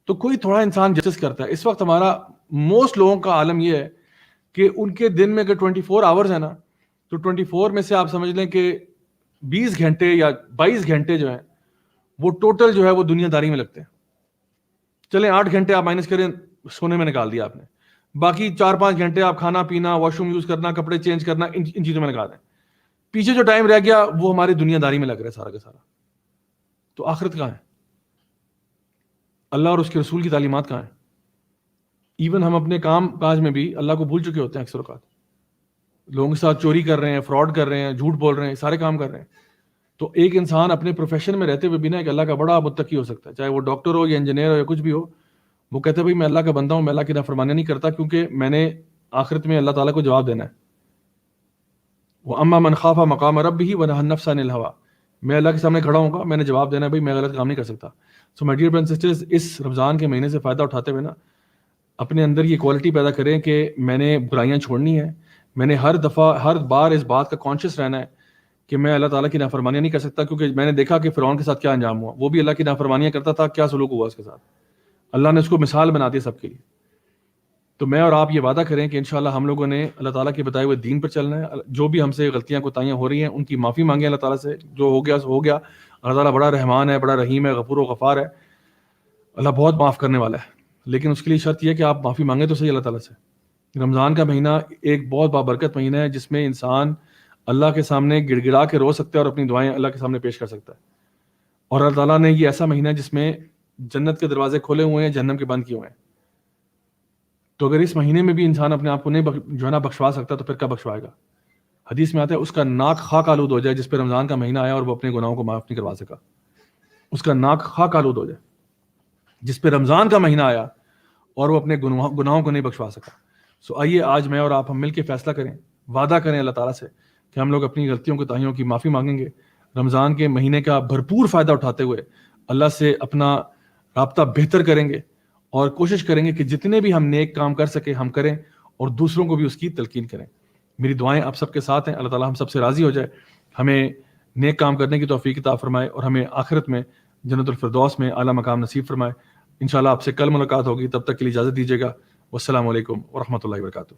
S1: تو کوئی تھوڑا انسان جسٹس کرتا ہے. اس وقت ہمارا موسٹ لوگوں کا عالم یہ ہے کہ ان کے دن میں اگر 24 آورز ہیں نا تو 24 میں سے آپ سمجھ لیں کہ 20 گھنٹے یا 22 گھنٹے جو ہیں وہ ٹوٹل جو ہے وہ دنیا داری میں لگتے ہیں. چلیں 8 گھنٹے آپ مائنس کریں سونے میں نکال دیا آپ نے، باقی 4-5 گھنٹے آپ کھانا پینا، واش روم یوز کرنا، کپڑے چینج کرنا، ان چیزوں میں لگا دیں. پیچھے جو ٹائم رہ گیا وہ ہماری دنیا داری میں لگ رہا ہے سارا کا سارا. تو آخرت کہاں ہے؟ اللہ اور اس کے رسول کی تعلیمات کہاں ہیں؟ ایون ہم اپنے کام کاج میں بھی اللہ کو بھول چکے ہوتے ہیں. اکثر اوقات لوگوں کے ساتھ چوری کر رہے ہیں، فراڈ کر رہے ہیں، جھوٹ بول رہے ہیں، سارے کام کر رہے ہیں. تو ایک انسان اپنے پروفیشن میں رہتے ہوئے بھی نا ایک اللہ کا بڑا متقی ہو سکتا ہے، چاہے وہ ڈاکٹر ہو یا انجینئر ہو یا کچھ بھی ہو. وہ کہتے ہیں بھائی میں اللہ کا بندہ ہوں، میں اللہ کی نافرمانی نہیں کرتا کیونکہ میں نے آخرت میں اللہ تعالیٰ کو جواب دینا ہے. وَأَمَّا مَنْ خَافَ مَقَامَ رَبِّهِ وَنَهَى النَّفْسَ عَنِ الْهَوَىٰ، میں اللہ کے سامنے کھڑا ہوں گا، میں نے جواب دینا ہے بھائی میں غلط کام نہیں کر سکتا. So my dear brothers and sisters, اس رمضان کے مہینے سے فائدہ اٹھاتے ہوئے نا اپنے اندر یہ کوالٹی پیدا کریں کہ میں نے برائیاں چھوڑنی ہیں. میں نے ہر دفعہ ہر بار اس بات کا کانشیس رہنا ہے کہ میں اللہ تعالیٰ کی نافرمانیاں نہیں کر سکتا، کیونکہ میں نے دیکھا کہ فرعون کے ساتھ کیا انجام ہوا. وہ بھی اللہ کی نافرمانیاں کرتا تھا، کیا سلوک ہوا اس کے ساتھ. اللہ نے اس کو مثال بنا دی سب کے لیے. تو میں اور آپ یہ وعدہ کریں کہ انشاءاللہ ہم لوگوں نے اللہ تعالیٰ کے بتائے ہوئے دین پر چلنا ہے. جو بھی ہم سے غلطیاں کوتاہیاں ہو رہی ہیں ان کی معافی مانگیں اللہ تعالیٰ سے. جو ہو گیا سو ہو گیا. اللہ تعالیٰ بڑا رحمان ہے، بڑا رحیم ہے، غفور و غفار ہے. اللہ بہت معاف کرنے والا ہے، لیکن اس کے لیے شرط یہ ہے کہ آپ معافی مانگیں تو صحیح اللہ تعالیٰ سے. رمضان کا مہینہ ایک بہت بابرکت مہینہ ہے جس میں انسان اللہ کے سامنے گڑ گڑا کے رو سکتا ہے اور اپنی دعائیں اللہ کے سامنے پیش کر سکتا ہے. اور اللہ تعالیٰ نے یہ ایسا مہینہ ہے جس میں جنت کے دروازے کھولے ہوئے ہیں، جہنم کے بند کیے ہوئے ہیں. تو اگر اس مہینے میں بھی انسان اپنے آپ کو نہیں جو ہے نا بخشوا سکتا تو پھر کب بخشوائے گا؟ حدیث میں آتا ہے اس کا ناک خاک آلود ہو جائے جس پہ رمضان کا مہینہ آیا اور وہ اپنے گناہوں کو معاف نہیں کروا سکا. اس کا ناک خاک آلود ہو جائے جس پہ رمضان کا مہینہ آیا اور وہ اپنے گناہوں کو نہیں بخشوا سکا. سو آئیے آج میں اور آپ ہم مل کے فیصلہ کریں، وعدہ کریں اللہ تعالیٰ سے کہ ہم لوگ اپنی غلطیوں کوتاہیوں کی معافی مانگیں گے. رمضان کے مہینے کا بھرپور فائدہ اٹھاتے ہوئے اللہ سے اپنا رابطہ بہتر کریں گے اور کوشش کریں گے کہ جتنے بھی ہم نیک کام کر سکیں ہم کریں اور دوسروں کو بھی اس کی تلقین کریں. میری دعائیں آپ سب کے ساتھ ہیں. اللہ تعالیٰ ہم سب سے راضی ہو جائے، ہمیں نیک کام کرنے کی توفیق عطا فرمائے اور ہمیں آخرت میں جنت الفردوس میں اعلیٰ مقام نصیب فرمائے. انشاءاللہ آپ سے کل ملاقات ہوگی، تب تک کے لیے اجازت دیجیے گا. والسلام علیکم ورحمۃ اللہ وبرکاتہ.